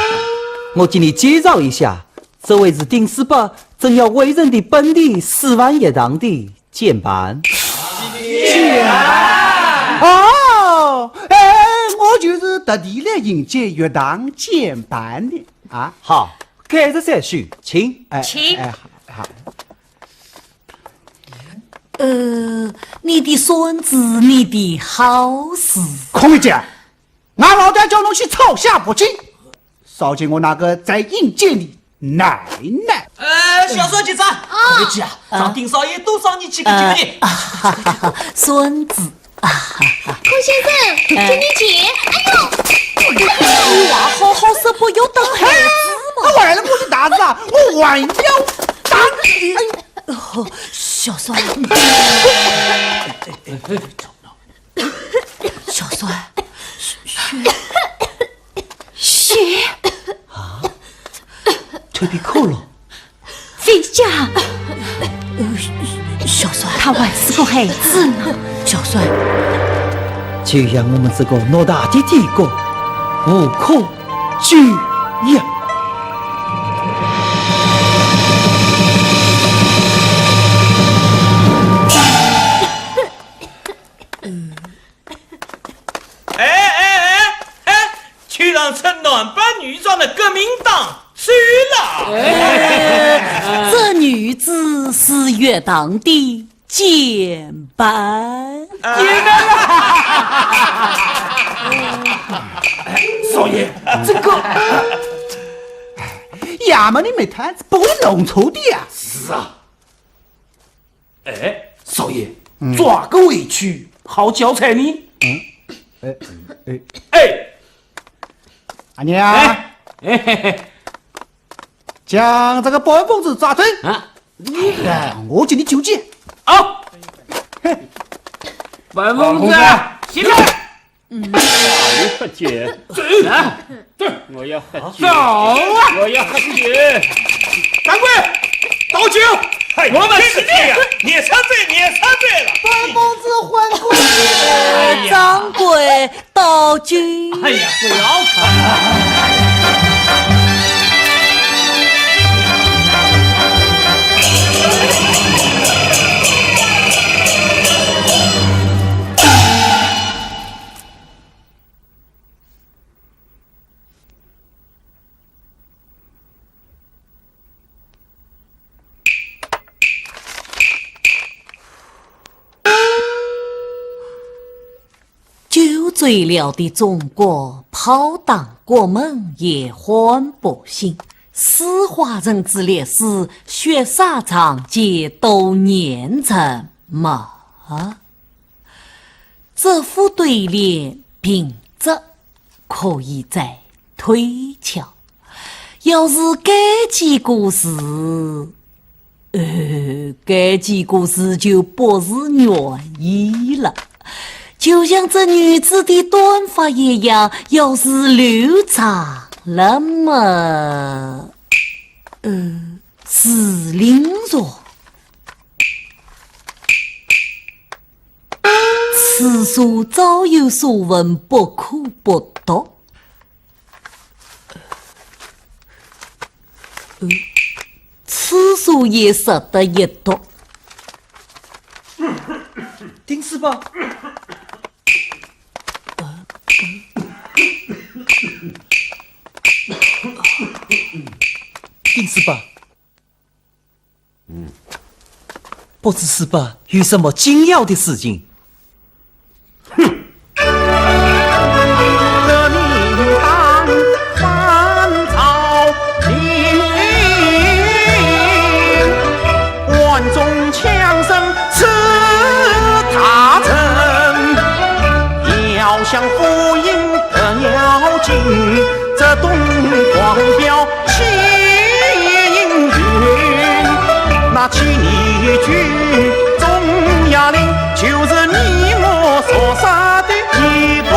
Speaker 1: 我给你介绍一下，这位是丁师伯正要委任的本地4万乐堂的监班。
Speaker 7: 哦，我就是特地来迎接乐堂监班的啊。
Speaker 1: 好，盖着再续，请。
Speaker 8: 请。
Speaker 7: 好。
Speaker 1: 你的孙子，你的好事。
Speaker 7: 孔玉姐，俺老爹叫侬去草下不进，少见我那个在阴间的奶奶。
Speaker 2: 小孙结账，快去啊！让丁少爷多赏你几个鸡的。
Speaker 1: 孙子，
Speaker 9: 孔先生，请你请。
Speaker 1: 你话好好说，不要当孩子嘛。
Speaker 7: 我为了我的大子啊，我还要打你。
Speaker 1: 小孙，小孙，
Speaker 8: 血
Speaker 1: 啊，腿被扣了。
Speaker 8: 飞家，
Speaker 1: 小孙，
Speaker 8: 他还是个孩子呢。
Speaker 1: 小孙，就让我们这个偌大的帝国无可救药。
Speaker 2: 去让穿男扮女装的革命党输了。
Speaker 1: 这女子是乐堂的监班。
Speaker 6: 少爷，这个
Speaker 7: 衙门里没摊子不会弄错的呀。
Speaker 6: 是啊。少爷，抓个委屈，好交差你。
Speaker 7: 阿娘，将这个保安疯子抓准啊！我给你救济。
Speaker 4: 好，保安疯子，起来！
Speaker 10: 我喝酒，我要喝酒，我要喝酒。
Speaker 2: 掌柜，倒酒！我们是这样，你插嘴了。
Speaker 7: 保安疯子还过来。
Speaker 1: 掌柜，倒酒。
Speaker 4: 哎呀，不要！
Speaker 1: 最了的中国，炮弹国门也换百姓，四化人之烈士，血沙场皆都碾成马。这副对联平仄可以再推敲。要是该几故事，该几故事就不是原意了。就像这女子的短发一样，要是留长了嘛，是灵弱。此书早有所闻，不可不读。此书也值得一读。
Speaker 7: 丁师伯，丁师伯，不知师伯有什么紧要的事情？
Speaker 10: 像福音的鸟尽，这东方标气应云，那起义军总压令，就是你我所杀的一部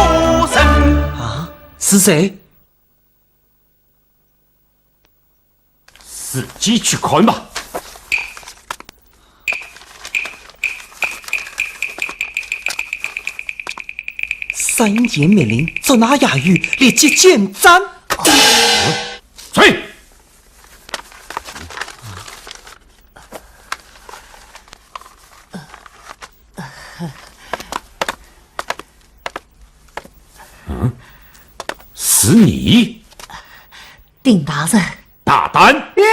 Speaker 10: 生
Speaker 7: 啊！是谁？
Speaker 10: 自己去看吧。
Speaker 7: 三爷命令捉拿亚玉，立即见斩。
Speaker 10: 追！是你，
Speaker 1: 丁大人。
Speaker 10: 大胆！
Speaker 7: 爹，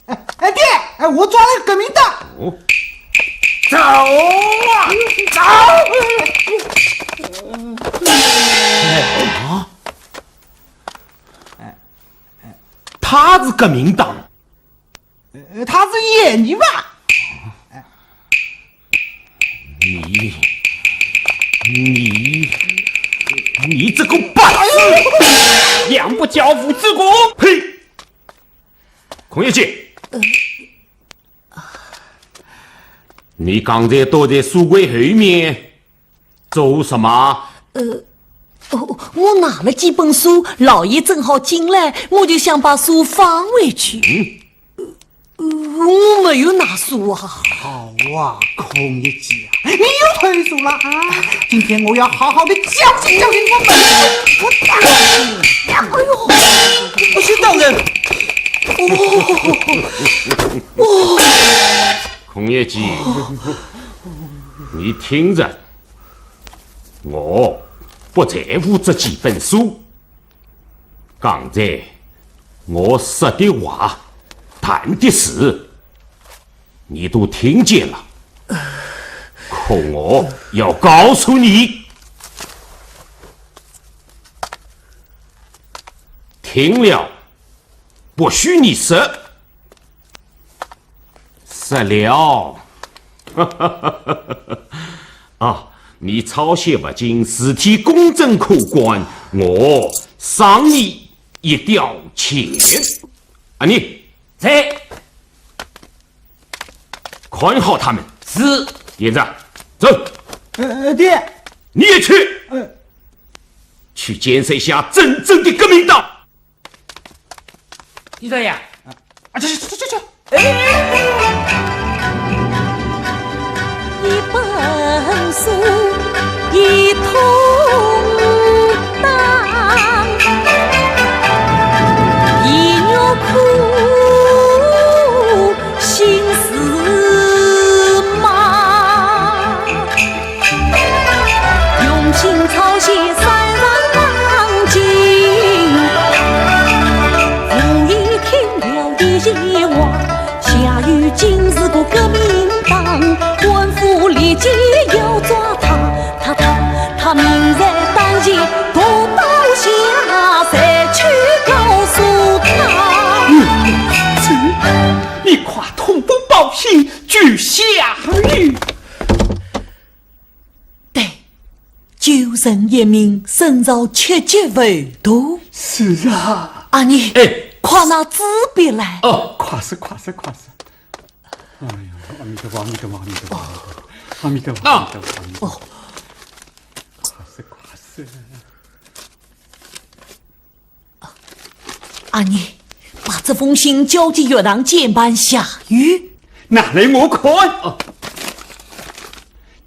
Speaker 7: 爹，我抓了个革命党。
Speaker 10: 走啊，走！他是革命党，
Speaker 7: 他是演你吧？
Speaker 10: 你这个败子，养不教父之功！呸！孔乙己，你刚才躲在书柜后面做什么？
Speaker 1: 我拿了几本书，老爷正好进来，我就想把书放回去。我没有拿书啊。
Speaker 7: 好啊，孔乙己啊，你又退书了啊！今天我要好好的教训教训我们。不是大人。
Speaker 10: 孔乙己，你听着，我不在乎这几本书。刚才我说的话、谈的事，你都听见了。可我要告诉你，听了不许你说，说了，啊！你抄写不进，事体公正可观，我赏你一条钱。啊，你
Speaker 5: 在
Speaker 10: 看好他们。
Speaker 5: 是。
Speaker 10: 燕子，走。
Speaker 7: 爹，
Speaker 10: 你也去。去建设一下真正的革命党。
Speaker 5: 你说呀？
Speaker 7: 去。
Speaker 1: 一本书，一桶担，一月苦，心似马，用心抄写3万郎经，无意听了一席话，下雨今日个革命党，官府立即要抓他明日
Speaker 6: 快通风报信，据下谕。
Speaker 1: 对，救人一命，胜造7级为度。
Speaker 6: 是啊，
Speaker 1: 阿妮，快拿纸笔来。
Speaker 6: 哦，快是。哎呀，阿弥陀佛，阿弥陀佛，阿弥陀佛，阿弥陀佛，阿弥陀佛，阿弥陀佛。快是。
Speaker 1: 阿妮，把这封信交给岳堂监办下谕。
Speaker 6: 拿来我看。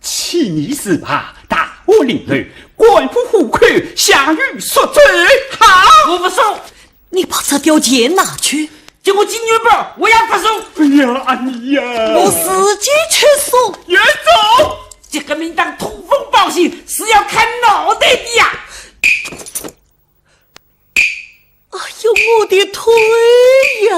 Speaker 6: 弃你是怕，大我领路，官府户口下谕说罪。好，
Speaker 5: 我不收。
Speaker 1: 你把这条钱拿去。
Speaker 5: 结果金元宝我也不收。
Speaker 6: 哎呀，阿妮呀，
Speaker 1: 我自己去送。
Speaker 6: 远走。
Speaker 5: 这个名当通风报信是要看脑袋的呀！
Speaker 1: 哎呦，我的腿呀！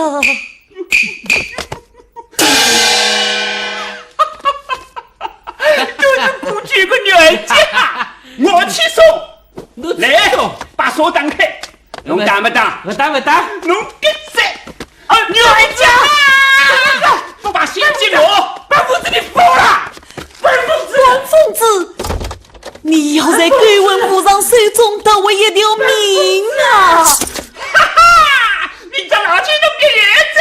Speaker 6: 就是不举个人家，我去送。来，把锁打开。侬打不打？
Speaker 5: 我打不打？
Speaker 6: 侬闭嘴！啊，女儿家，不把信给我，
Speaker 5: 把屋子里封了。
Speaker 1: 关疯子，你要在给文府上手中得我一条命啊！
Speaker 6: 哈哈，你在哪去弄个爷子？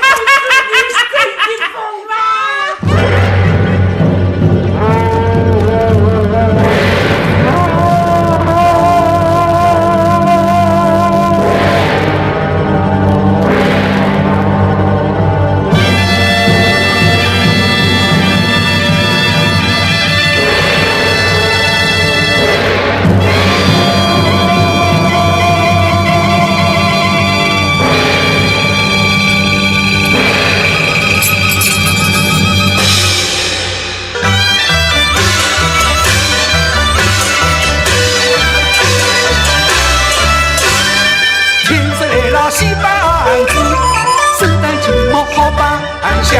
Speaker 6: 哈哈哈哈！你疯了！
Speaker 3: 戏班子，圣诞节目好办相，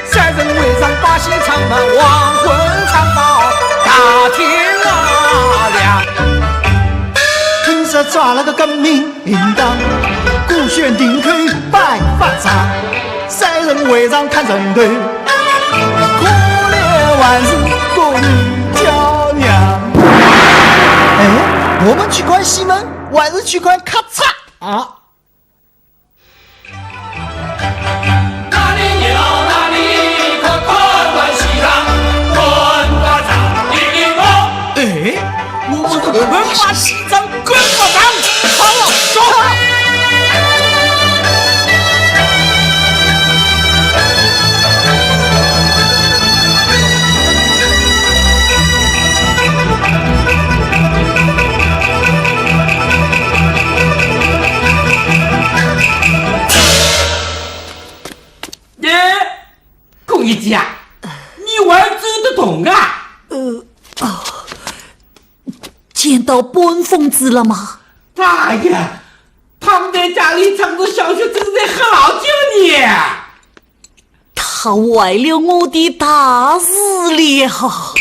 Speaker 3: 三人围上把戏唱满，黄昏唱到大天亮。听说抓了个革命党，鼓喧顶口摆法场，三人围上看人头，可怜万事过于娇娘。哎，我们去看戏门，还是去看咔嚓啊？
Speaker 2: 文化西藏滚法场，好了，走！
Speaker 5: 龚一吉啊，你玩走得动啊？
Speaker 1: 见到本疯子了吗？
Speaker 5: 大爷，躺在家里唱着小学正在好久呢。
Speaker 1: 他坏了我的大事了。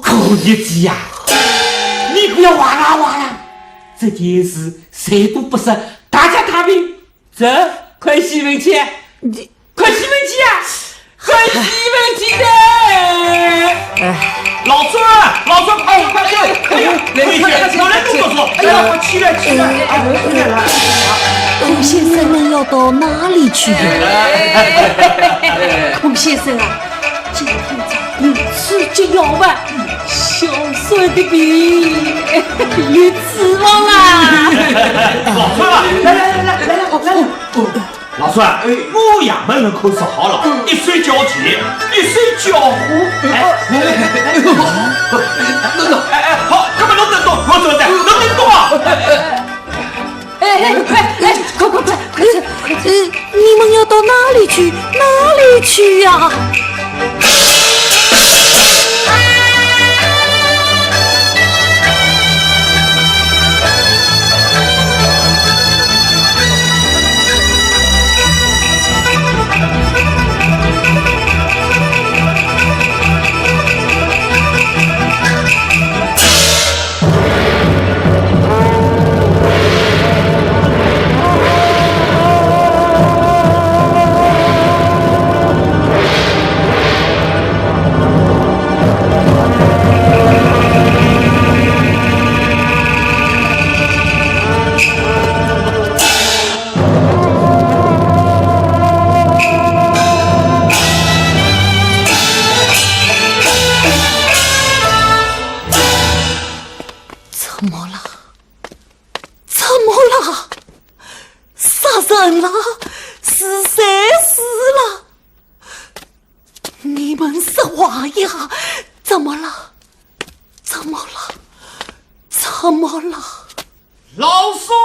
Speaker 5: 龚一吉呀，你不要哇啦哇啦，这件事谁都不是，大家踏平。走，快洗门去，快洗门去啊！快洗门去的！
Speaker 2: 老孙，快点！哎呦，来动作说！哎呀，起来！回来了！
Speaker 1: 龚先生们要到哪里去？
Speaker 8: 龚先生啊，今天早你吃进药吧，小孙的病有指望啦！
Speaker 2: 老孙啊，来！老孙，牧羊们人口说好了，一岁交钱，一岁交户。好，根本能等动，我走的，能等动啊！
Speaker 1: 快！你们要到哪里去？哪里去呀？人了，是谁死了？你们说话呀！怎么了？怎么了？怎么了？
Speaker 2: 老孙！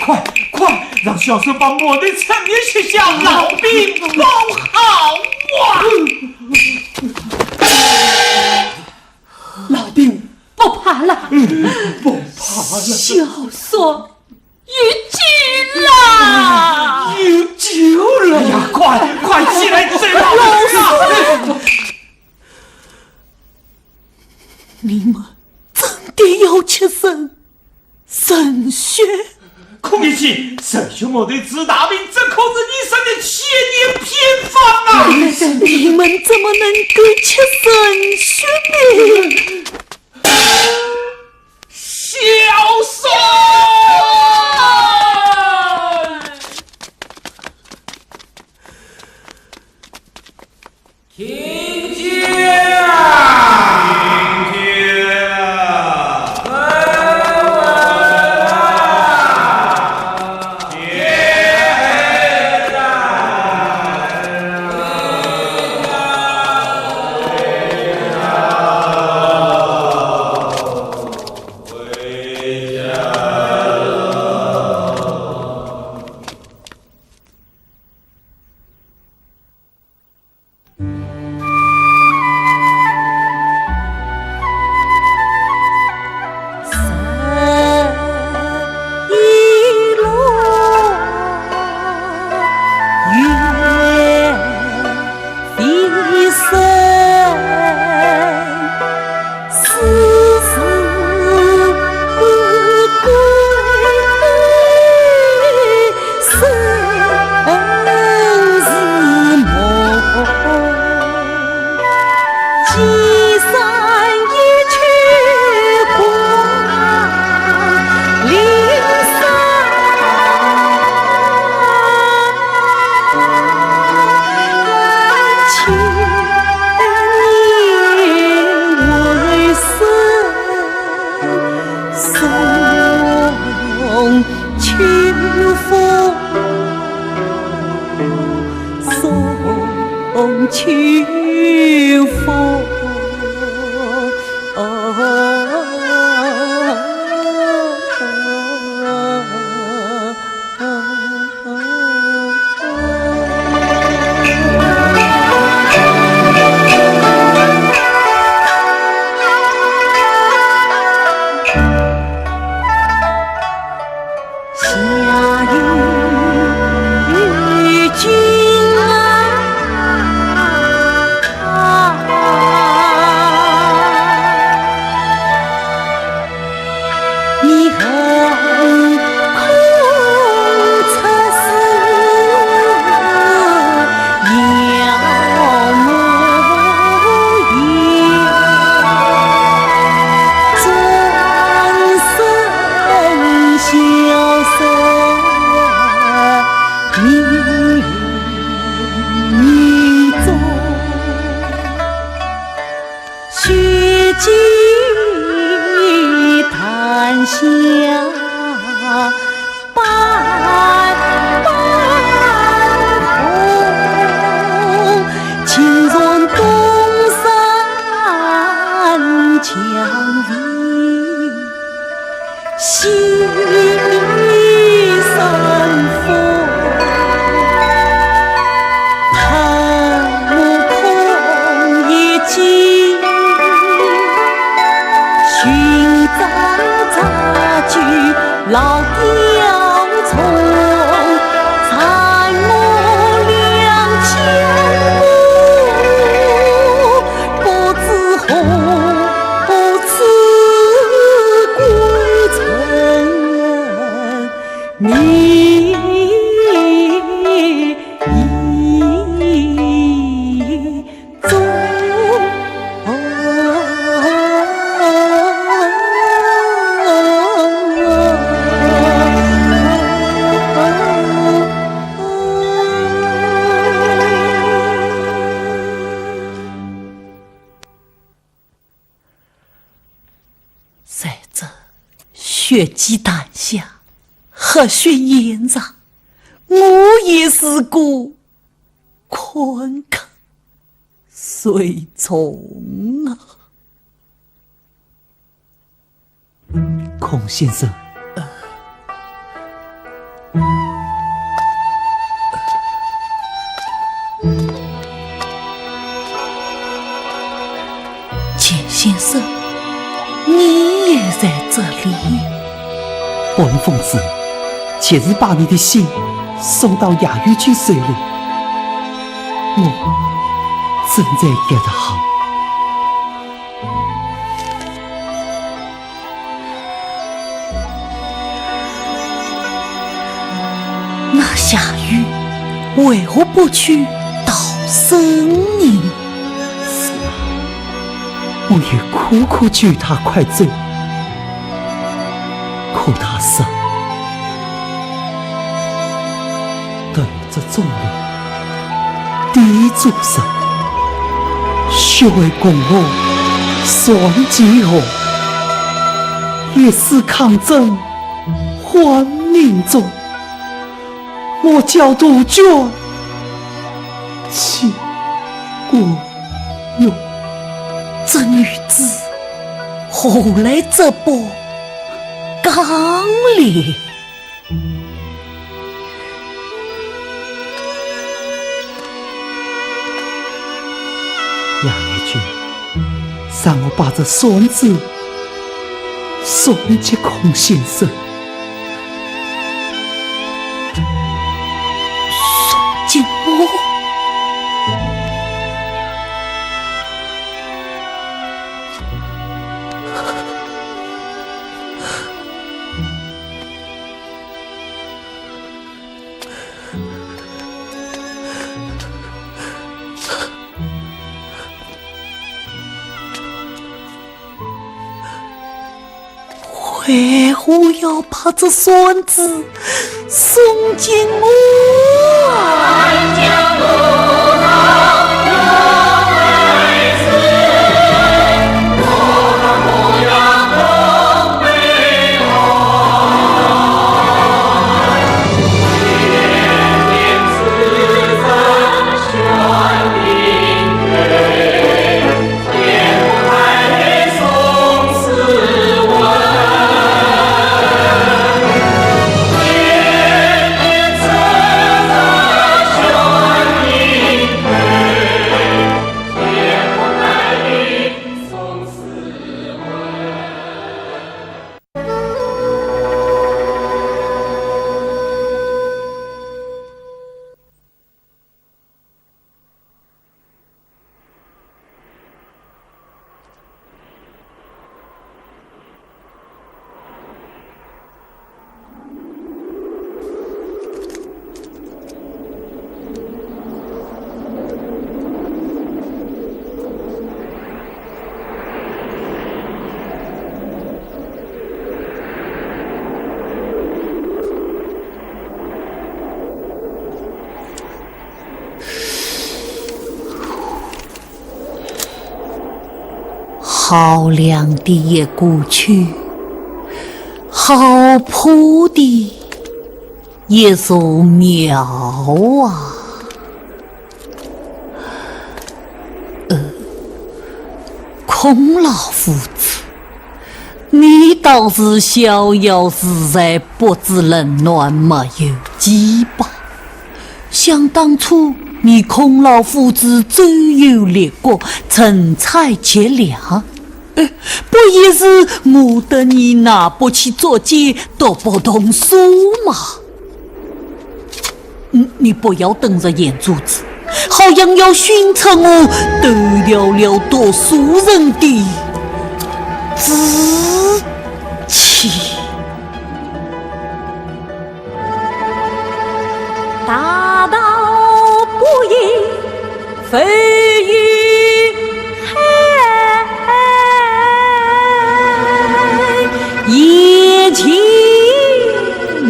Speaker 2: 快，让小孙把我的陈年去向老兵报好啊！
Speaker 8: 老兵不怕了，
Speaker 2: 不怕了，
Speaker 8: 小孙有救了，
Speaker 2: 有救了呀！快起来，追老
Speaker 1: 老你们真的要吃神血？
Speaker 2: 孔乙己，神血莫对子大兵，这可是你生的千年偏方啊！
Speaker 1: 你们怎么能够吃神血呢？
Speaker 2: 小孙，
Speaker 3: 听见！
Speaker 1: 血迹弹下，和血烟上，我也是个昆壳随从啊。
Speaker 7: 孔先生，
Speaker 1: 钱先生，你也在这里？
Speaker 7: 文凤子，前日把你的信送到雅玉君手里，我正在给他好。
Speaker 1: 那夏雨为何不去道生呢？
Speaker 7: 是啊，我也苦苦求他快走，可他说对着众人低住手，学为共我双结合，也是抗争还民众。我叫杜鹃，岂过用？
Speaker 1: 这女子何来这般刚烈？
Speaker 7: 雅玉君，让我把这孙子送给孔先生。
Speaker 1: 送给我？为何要把这孙子送进我啊？好亮的一股曲，好谱的一首苗啊！孔老夫子，你倒是逍遥自在，不知冷暖，没有羁绊。想当初，你孔老夫子周游列国，成才绝良。不也是我的你拿不起作业，读不懂书吗？你不要瞪着眼珠子，好像要熏出我丢掉了读书人的志气。大道不易，非于夜情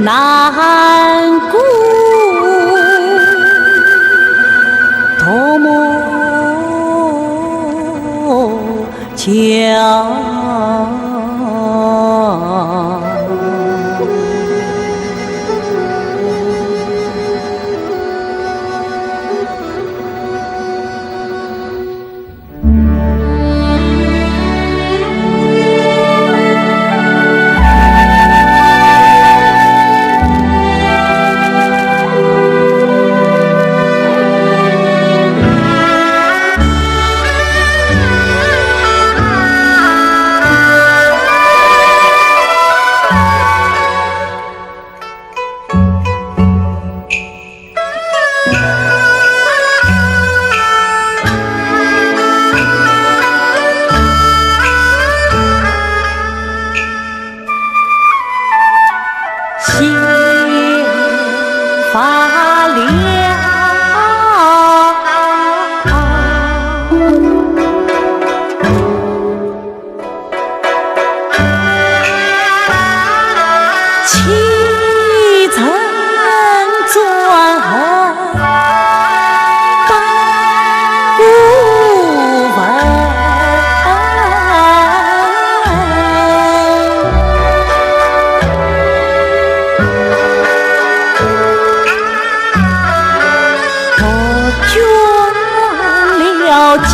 Speaker 1: 难顾，多么强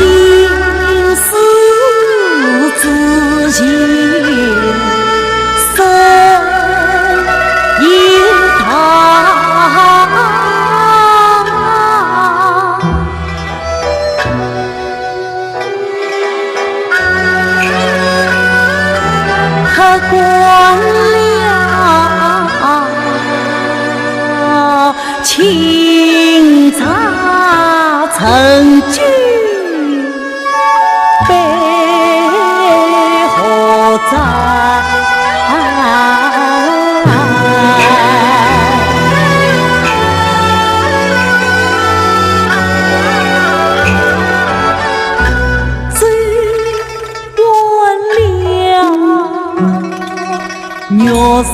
Speaker 1: 心思自现身应堂，喝光了清茶成酒，悲何在？醉完了，若是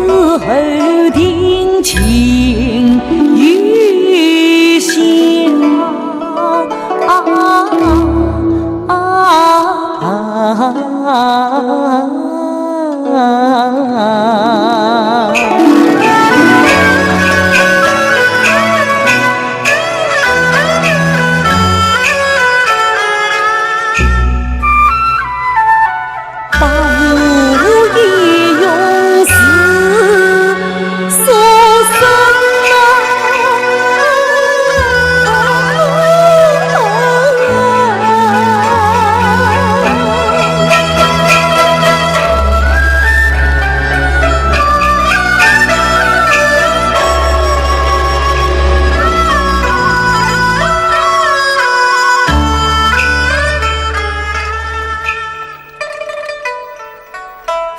Speaker 1: 后听情雨响。把无意用事说声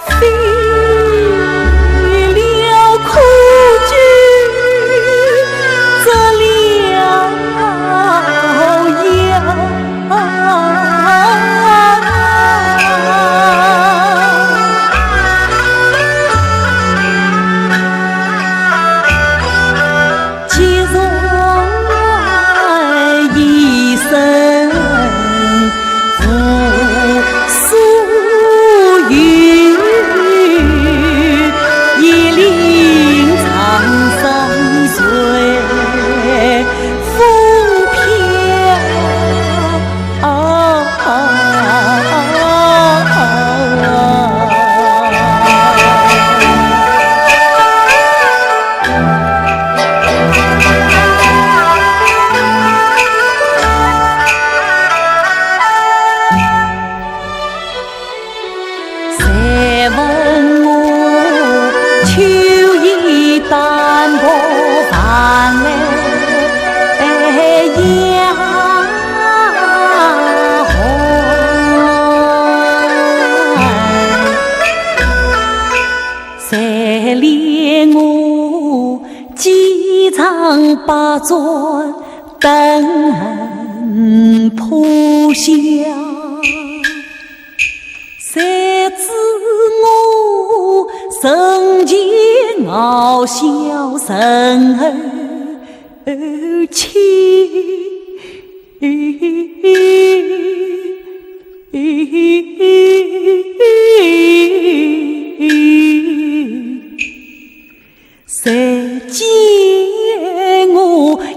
Speaker 1: 飞了苦菊，折了腰，结若一生无所余。一林沧桑随风飘，谁问我秋意淡薄泛来呀红，谁怜我几场八转灯破晓，谁知我人前傲笑人儿轻，谁见我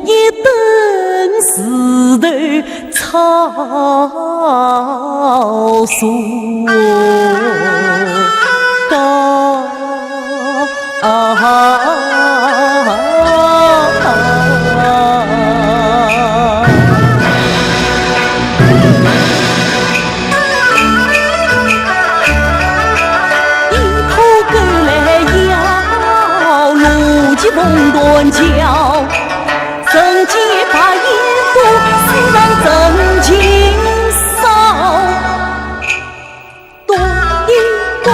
Speaker 1: 一灯石头草树高，一头狗来摇，路起风断桥，人间把烟火使人真情烧，多一段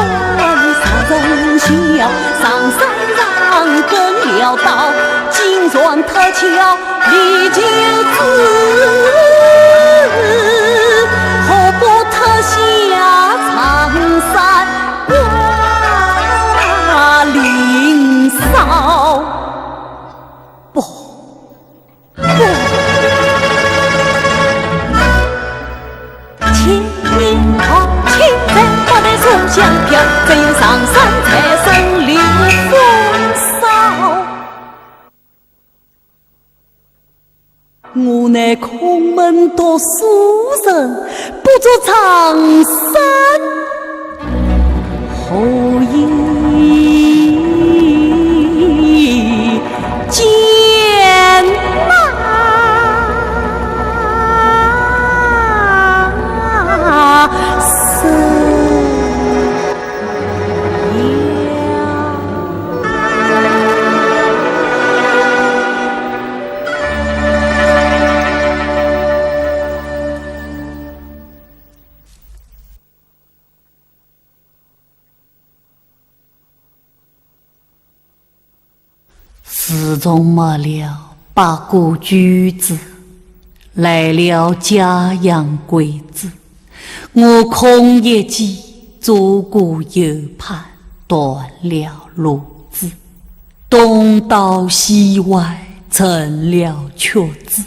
Speaker 1: 杀人笑，上山上更了道，金船特巧离九子，何不特下长山挂林梢？不，千年好青山不得树香飘，只有上山才生流风骚。我乃空门读书人，不做长生，何以见那生自从没了八股举子，来了嘉阳鬼子，我空一记左顾右盼，断了路子，东倒西歪成了瘸子，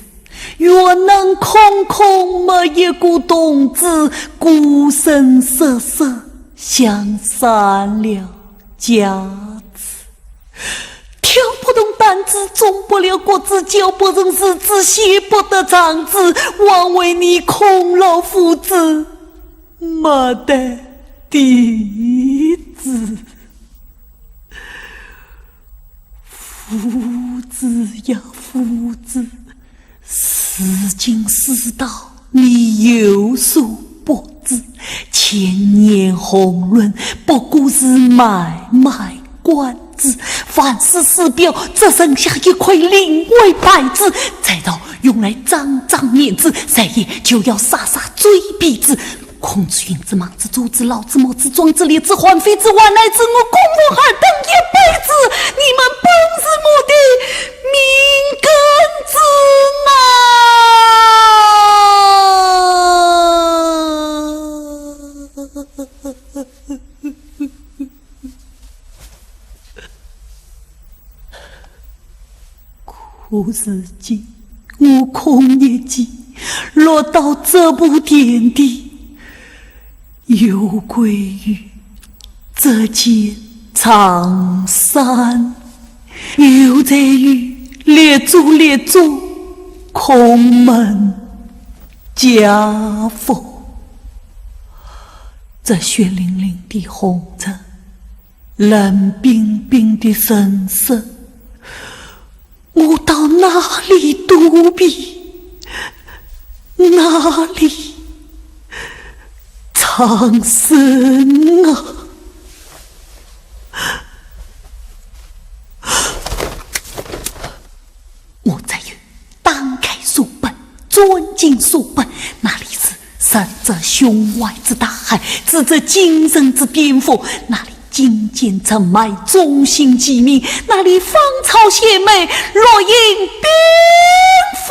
Speaker 1: 若能空空没一股动子，孤身瑟瑟想散了家子。挑不动担子，种不了果子，教不成识字，写不得长字，枉为你孔老夫子没得弟子。夫子呀夫子，是经是道你有所不知，千年红润不过是买卖关子，凡事事表只剩下一块临危白纸，再到用来长长面子，再也就要撒撒嘴皮子。孔子、荀子、孟子、周子、老子、墨子、庄子、列子、桓非子、万乃子，我功夫还等一辈子，你们本是我的命根子可是今我空一记落到这步田地，有归于这间长山，又在于列祖空门家父。这血淋淋的红尘，冷冰冰的人生，我到哪里躲避，哪里藏身啊？我在于打开书本，钻进书本，那里是神则胸怀之大海，智则精神之巅峰，那里金剑沉埋，忠心机密，那里芳草鲜美，若迎缤纷。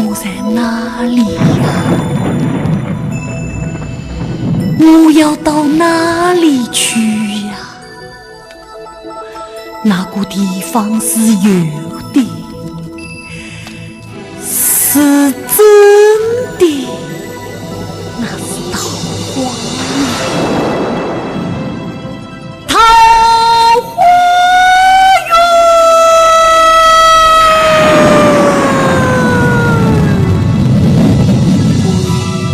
Speaker 1: 我在哪里呀？我要到哪里去呀？那个地方是有的，是真的，那是桃花源，桃花源。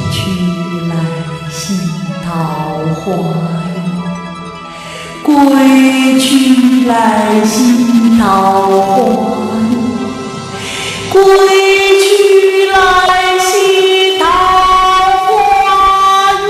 Speaker 1: 归去来兮桃花源，归去来兮桃花源，归去来兮桃花源。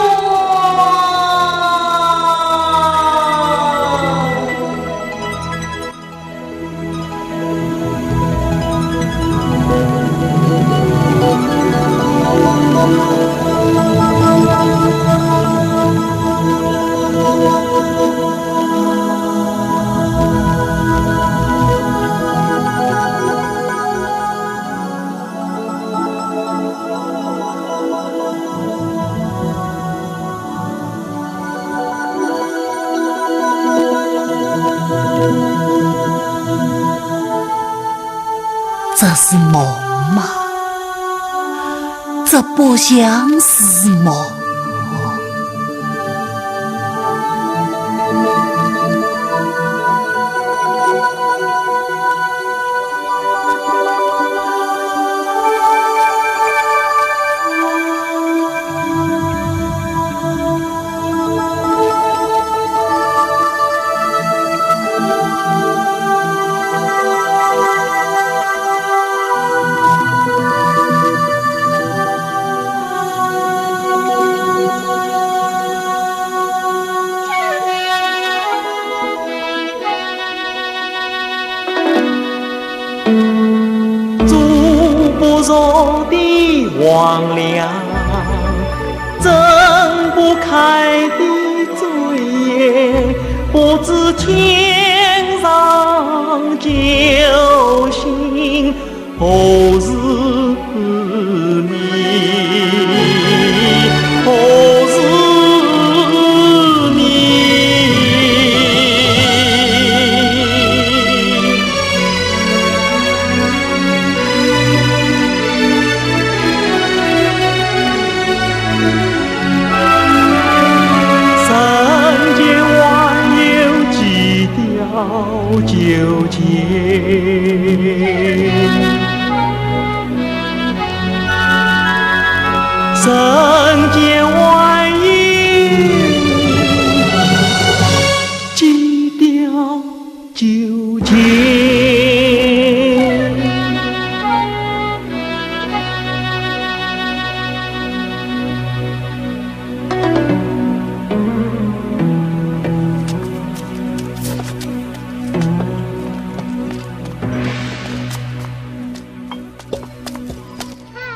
Speaker 1: 这是梦吗？这不像是梦。
Speaker 11: 弱的王良，睁不开的嘴眼，不知天上救星何时明？何时明？人间万有几条纠结。人间万有几条纠结。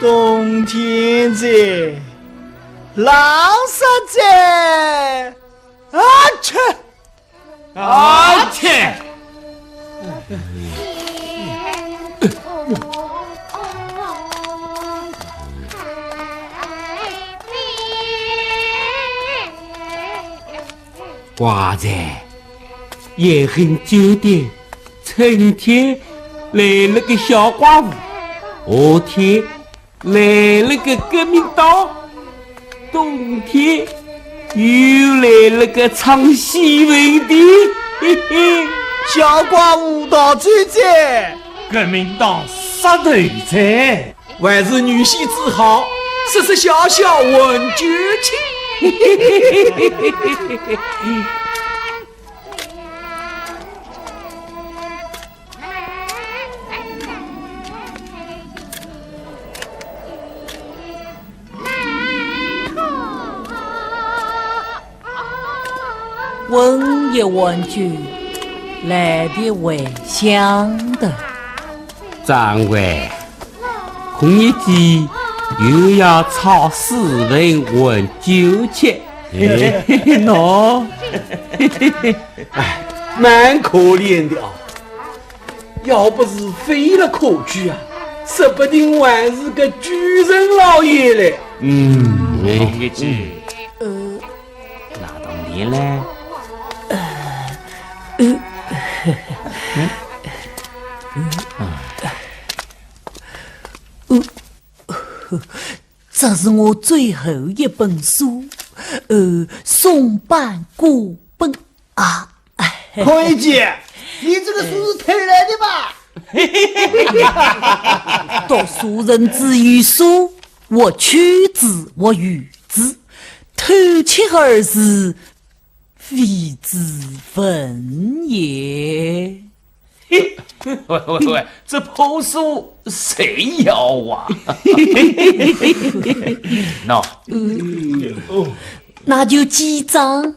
Speaker 7: 冬天在，浪上在，啊去！
Speaker 2: 啊天！
Speaker 5: 瓜子，夜恨酒店，春天来了个小寡妇，夏天来了个革命党，冬天又来了个唱戏文的，嘿嘿，
Speaker 7: 小寡妇到最在，
Speaker 2: 革命党杀头在，还是女婿只好说笑笑问旧情。
Speaker 1: 问一问句，来的还想的。
Speaker 5: 张伟，空一季又要抄诗文问酒钱，喏，
Speaker 6: 哎，蛮可怜的啊！要不是费了科举啊，说不定还是个举人老爷嘞。
Speaker 5: 空一季，那到你嘞？
Speaker 1: 这是我最后一本书，松坂古本啊！
Speaker 7: 孔乙己，你这个书是偷来的吧？
Speaker 1: 读书人之于书，我取之，我予之，偷窃而是非之分也。
Speaker 2: 喂，这破书谁要啊？
Speaker 1: 那就记账，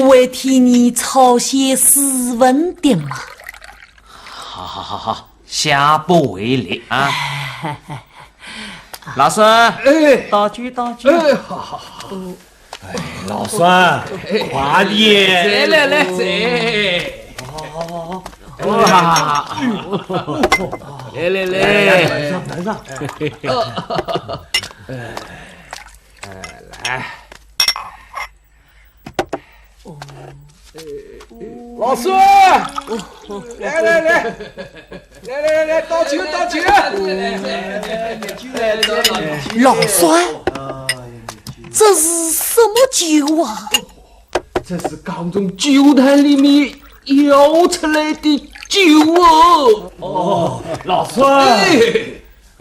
Speaker 1: 我会替你抄些诗文的嘛。
Speaker 2: 好，下不为例啊！老孙，道具。
Speaker 6: 好。老孙，快点！
Speaker 2: 来，哇！来，
Speaker 6: 台上。来，老孙，来，倒酒！
Speaker 1: 老孙，这是什么酒啊？
Speaker 6: 这是刚从酒坛里面舀出来的酒哦！老孙，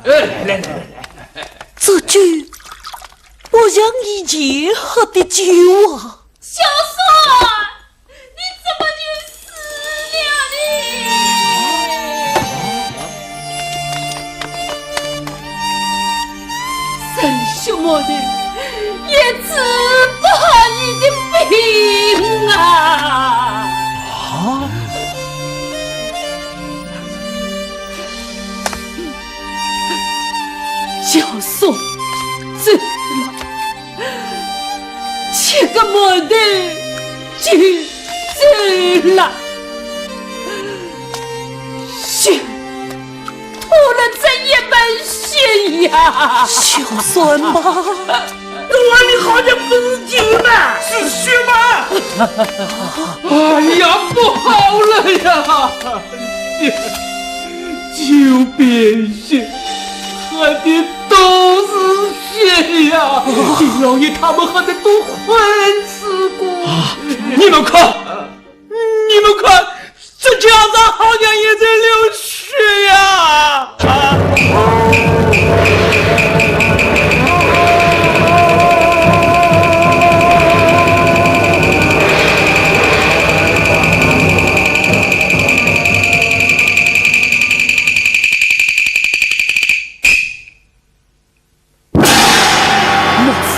Speaker 6: 来，
Speaker 1: 这酒不像以前喝的酒啊！
Speaker 9: 小孙，你怎么就死了呢？神什么的也治不好你的病啊！
Speaker 8: 孙走了，7个毛头就走了，血吐了这一盆血呀！
Speaker 1: 小孙吧，
Speaker 6: 我碗里好像不是酒嘛，是血嘛！哎呀，不好了呀！酒变血，喝的都是血呀！金老爷他们喝的都昏死过。
Speaker 2: 你们看，这墙上好像也在流血呀！
Speaker 1: 莫非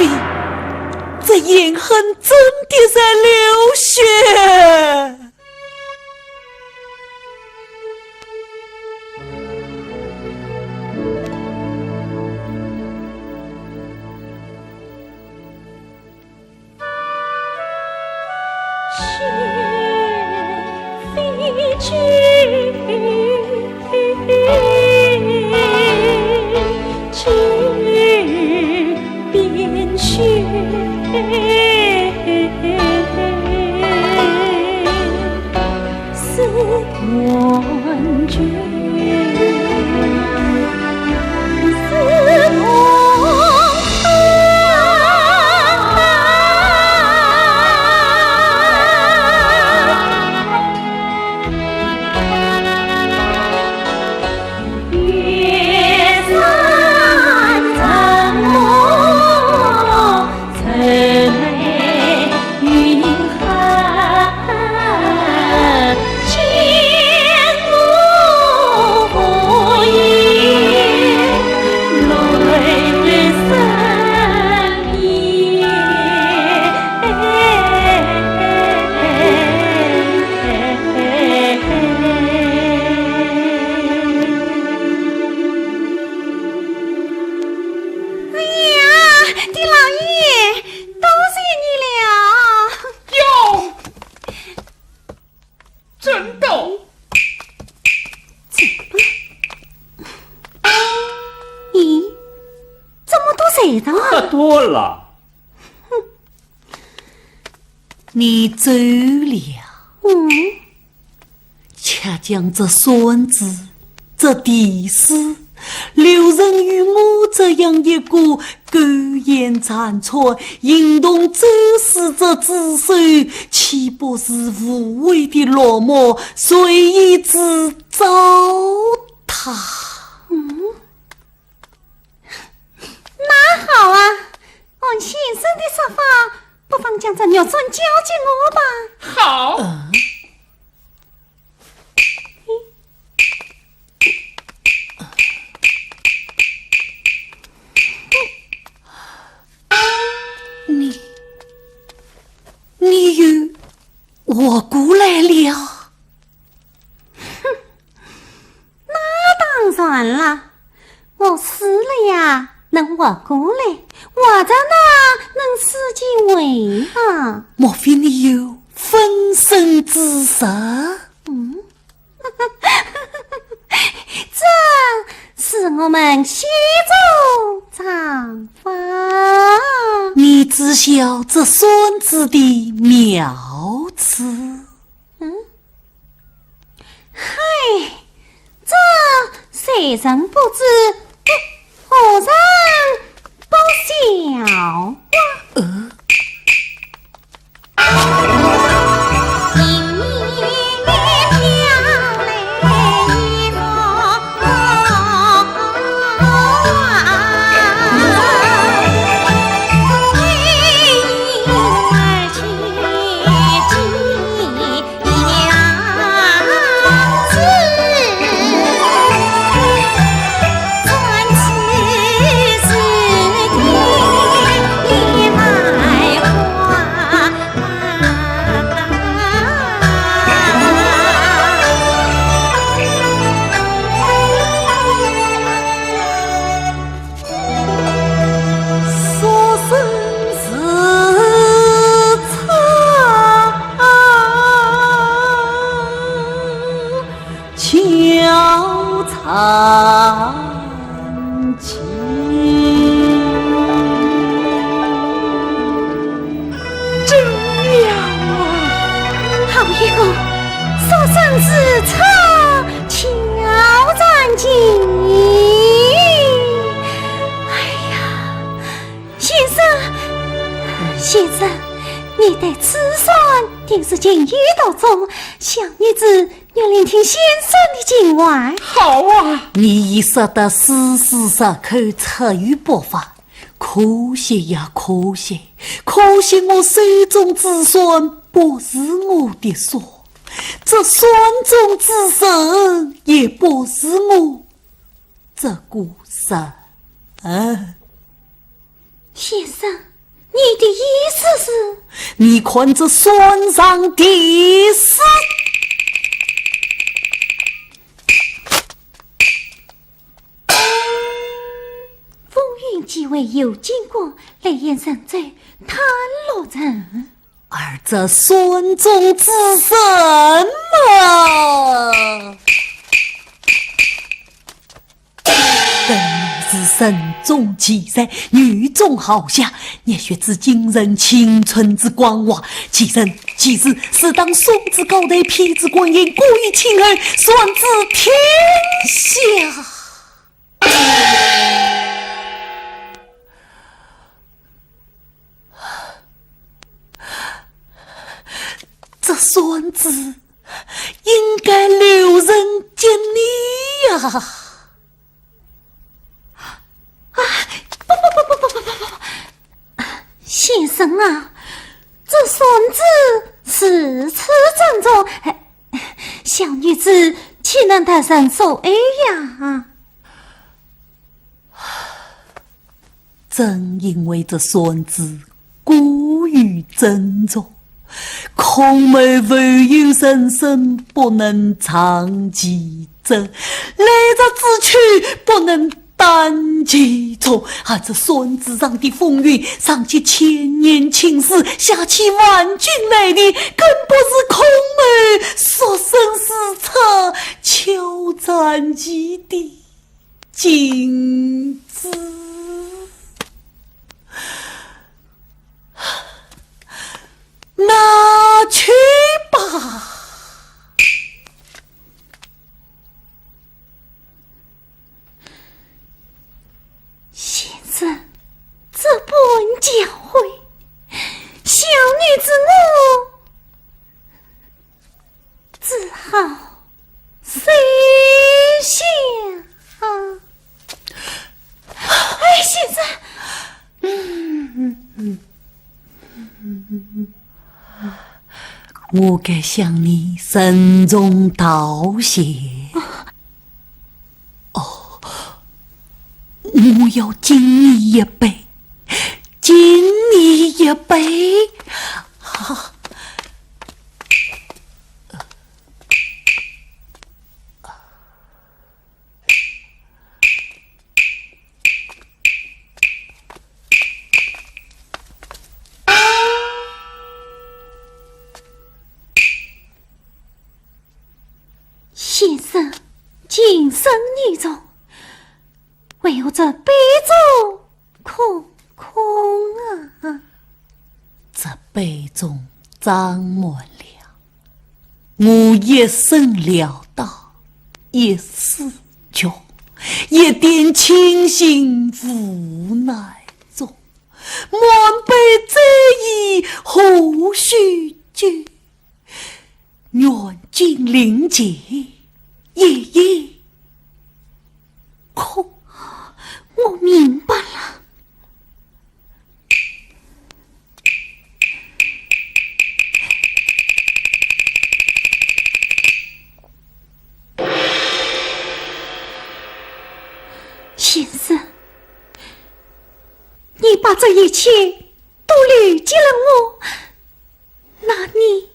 Speaker 1: 这严恨真的在流血？
Speaker 10: 多了，
Speaker 1: 你走了，恰将这孙子、这弟媳留人于我这样一个苟延残喘、形同走死者之手，岂不是无谓的落寞，随意之糟蹋？
Speaker 8: 那好啊，按先生的说法，不妨将这鸟孙交给我吧。
Speaker 6: 好。
Speaker 1: 你又活过来了？
Speaker 8: 那当然了，我死了呀。能活过来，活着呢能死几回啊？
Speaker 1: 莫非你有分身之术？
Speaker 8: 这是我们西周长法。
Speaker 1: 你知晓这孙子的妙词？
Speaker 8: 嗨，这谁人不知？何人不晓？
Speaker 9: 传奇是你。
Speaker 8: 自草悄然间。哎呀，先生，你对此算定是进一道中，小女子要聆听先生的境外。
Speaker 5: 好啊，
Speaker 1: 你已说得时时刻刻出于不法，可惜呀可惜，可惜我手中之孙不是我的孙，这孙中之孙也不是我这个孙。
Speaker 8: 先生，你的意思是？
Speaker 1: 你看这孙上的事。
Speaker 8: 风云几位有经过，雷燕神罪，贪落人。
Speaker 1: 而这孙中之孙嘛，本是神中奇才，女中豪侠，也学知今人青春之光华。其人其实是当孙子高台，痞子观音，故意亲儿，孙子天下。这孙子应该留人见你呀！
Speaker 8: 不，先生啊，这孙子是此正中，小女子岂能得人所爱呀？
Speaker 1: 正因为这孙子过于珍重，恐没唯有人生不能长其真，来者之去不能担其重。这孙子上的风云，上起千年情史，下起万军来历，更不是空门所生死差，悄然其地尽知。拿去吧。
Speaker 8: 先生，这本教诲，小女子我只好随下。先生，
Speaker 1: 我该向你慎重道谢。我要敬你一杯，敬你一杯。
Speaker 8: 先生，今生女中，唯有这杯中空啊！
Speaker 1: 这杯中装满了我一生潦倒，一丝穷，一点清醒无奈中，满杯醉意何须惧？愿君临界，夜夜空。
Speaker 8: 我明白了。先生，你把这一切都理解了我，那你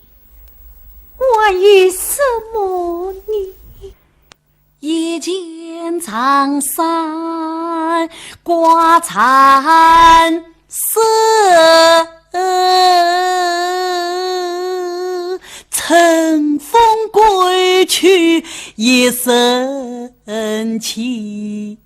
Speaker 8: 还有什么呢？
Speaker 1: 一见长山挂残色，乘风归去一身轻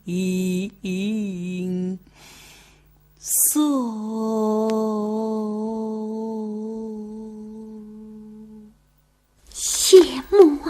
Speaker 8: 羡慕啊！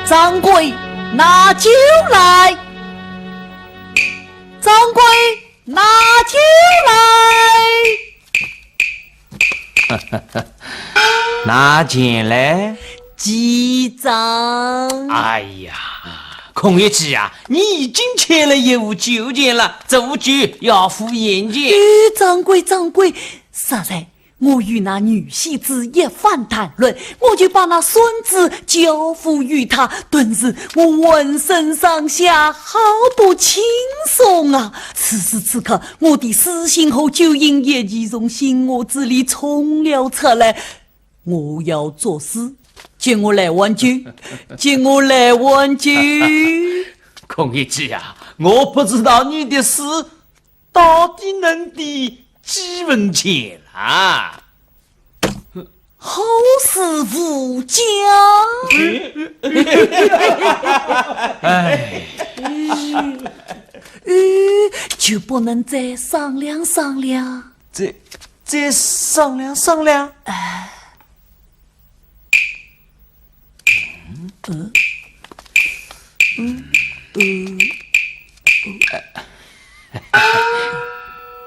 Speaker 1: 掌柜拿酒来，掌柜拿酒来。
Speaker 5: 拿钱来？
Speaker 1: 记账。
Speaker 2: 哎呀，孔乙己啊，你已经欠了159件了，这5句要付1件。
Speaker 1: 掌柜，实在我与那女戏子一番谈论，我就把那孙子交付于他，顿时我浑身上下好多轻松啊！此时此刻，我的思心和酒瘾也已从心窝子里冲了出来。我要做事，借我来挽救，借我来挽救。
Speaker 2: 孔乙己啊，我不知道你的事到底能抵几文钱啦？
Speaker 1: 好事无疆。
Speaker 2: 哎，
Speaker 1: 就不能再商量商量？
Speaker 2: 再商量商量？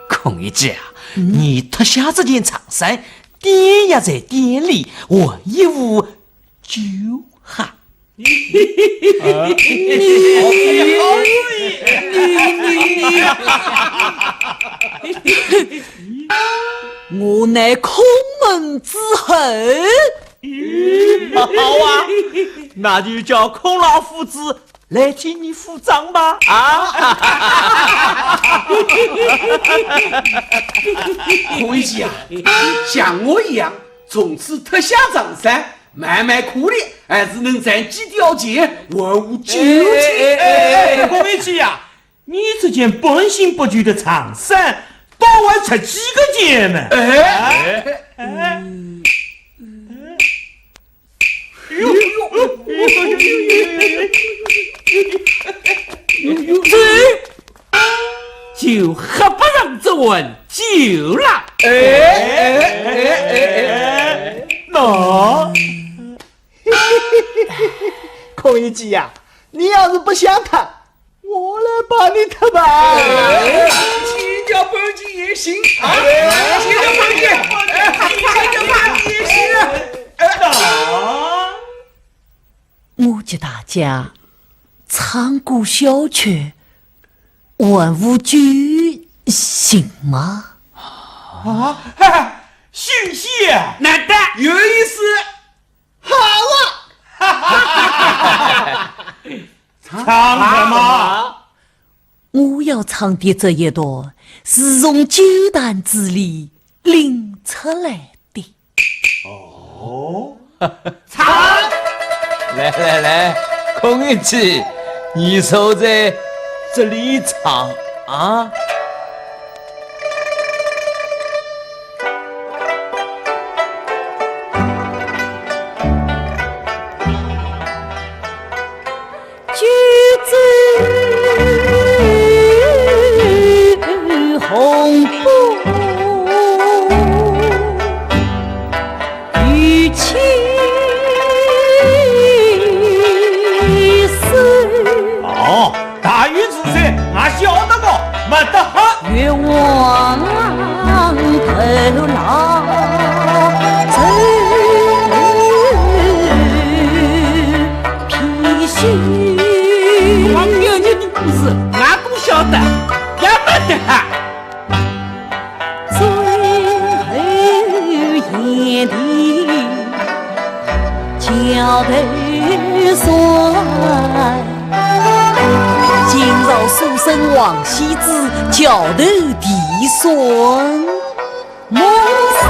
Speaker 2: 孔乙己啊，你脱下这件长衫，点压在店里，我一无就好。
Speaker 1: 我乃空门之后。
Speaker 2: 好啊，那就叫孔老夫子来替你付账吧。
Speaker 6: 孔乙己啊，像我一样从此脱下长衫，慢慢苦练，还是能赚几条钱，文武9钱。
Speaker 11: 孔乙己啊，你这件本性不具的长衫，保完才几个钱呢？
Speaker 5: 就合不让这问酒了。
Speaker 11: 那
Speaker 7: 孔乙己呀，你要是不想脱，我来帮你脱吧。
Speaker 6: 七条半斤也行啊，七条半斤，七条半斤也行啊。
Speaker 1: 我叫大家唱歌小曲，玩5句行吗？
Speaker 11: 行行，
Speaker 6: 难得有意思，好
Speaker 11: 啊！唱什么？
Speaker 1: 我要唱的这一段是从酒坛子里领出来的。
Speaker 6: 唱。
Speaker 2: 来，孔乙己，你坐在这里唱啊。
Speaker 1: 橘子红布，玉器
Speaker 11: 大禹治水，俺晓得个，没得喝。
Speaker 1: 越往头老走，貔貅。
Speaker 5: 王牛牛的故事，俺都晓得，也没得喝。
Speaker 1: 最后眼的叫头酸。今朝书生王羲之教头弟孙梦醒，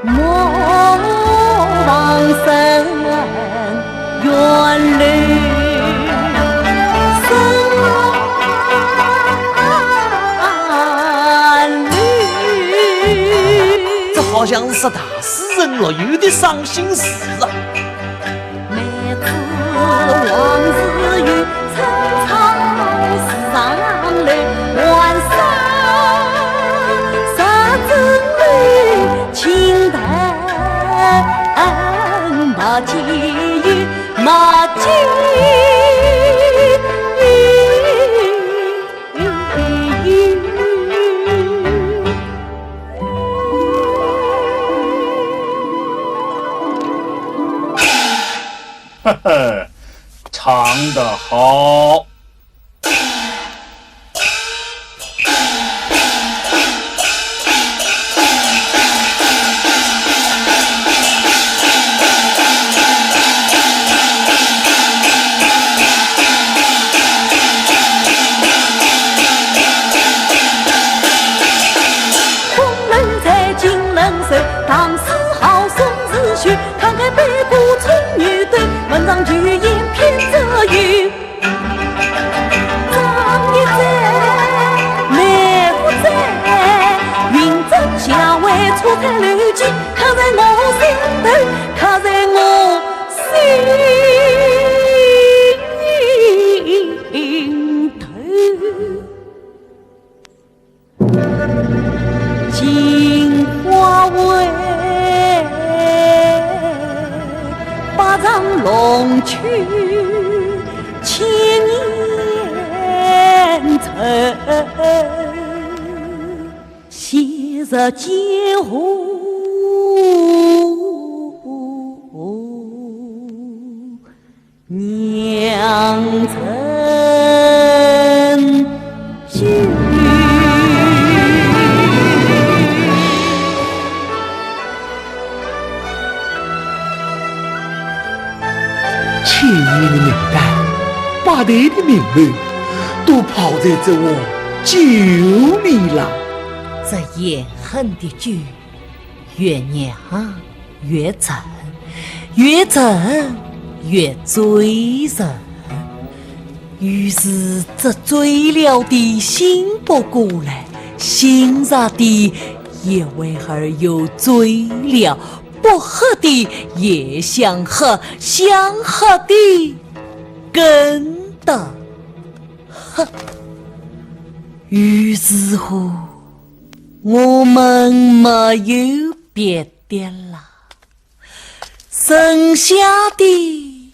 Speaker 1: 莫忘生远路，生路。
Speaker 2: 这好像是大诗人了，有点伤心事啊。
Speaker 1: 往事与青草上楼，晚上十针泪，轻弹
Speaker 10: 好。
Speaker 1: 当时好宋子虚，慷慨悲古春女对，文章巨言偏则语。张一载，来福载，云蒸霞蔚，出彩流金，刻在我心头，刻在我心头。金花为八丈龙曲千年愁，昔日江湖酿成酒。
Speaker 6: 千年的名单，八代的名流，都泡在这我酒里了。
Speaker 1: 这盐恨的酒，越酿越陈，越陈越醉人。于是这醉了的醒不过来，醒着的也为而又醉了。不喝的也想喝，想喝的更得喝。于是乎，我们没有别的了，剩下的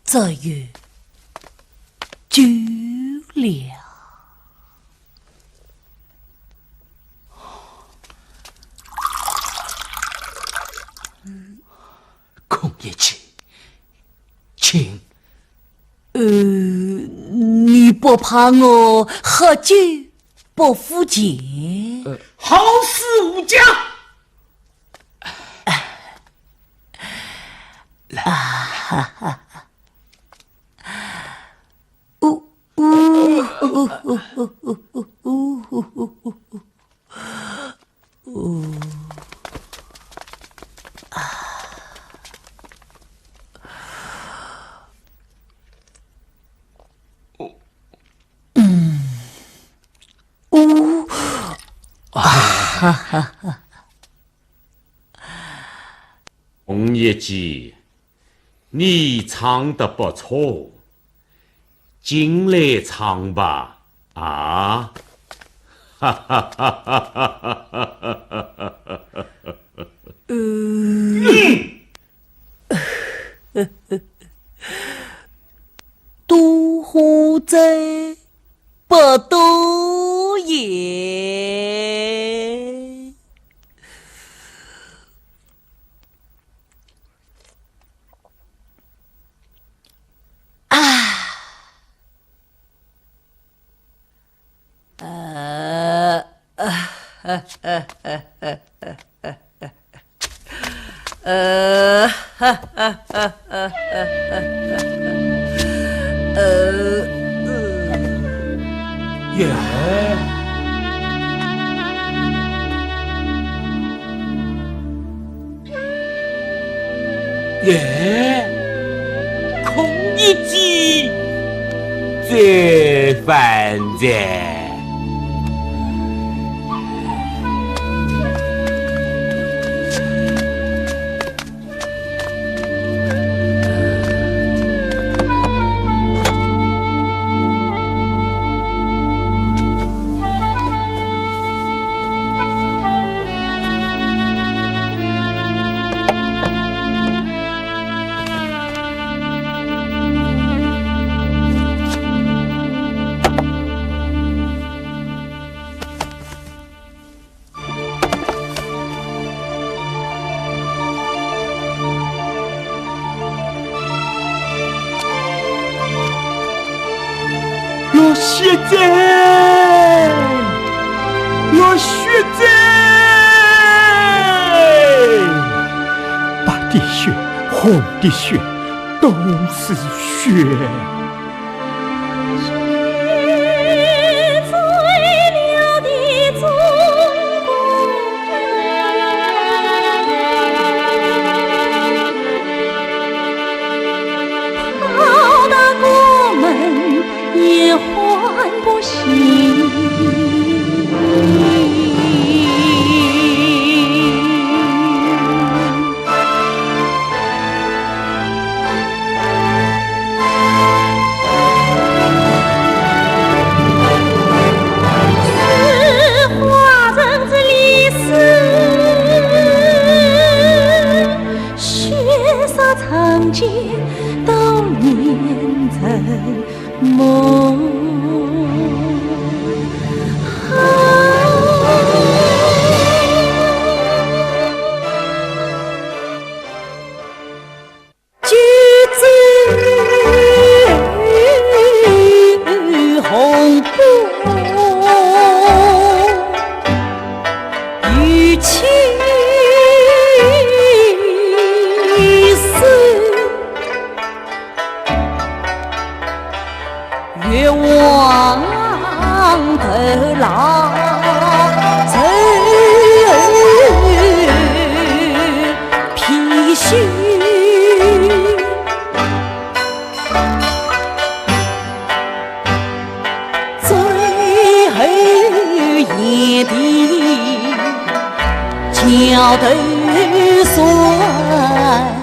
Speaker 1: 只有酒了。
Speaker 6: 孔乙己，请。
Speaker 1: 你不怕我喝酒不付钱？
Speaker 11: 好事无疆。
Speaker 10: 孔乙己，你唱得不错，进来唱吧，啊！哈哈哈哈哈哈！
Speaker 1: 多花在不多言，
Speaker 11: 孔乙己
Speaker 10: 最犯贱。
Speaker 11: 我血债，我血债，白的血，红的血，都是血。
Speaker 8: 也唤不醒，是化人之历史，血色长街都连成梦。橘子红布，与其越望得老成唏嘘，最后夜的桥头算。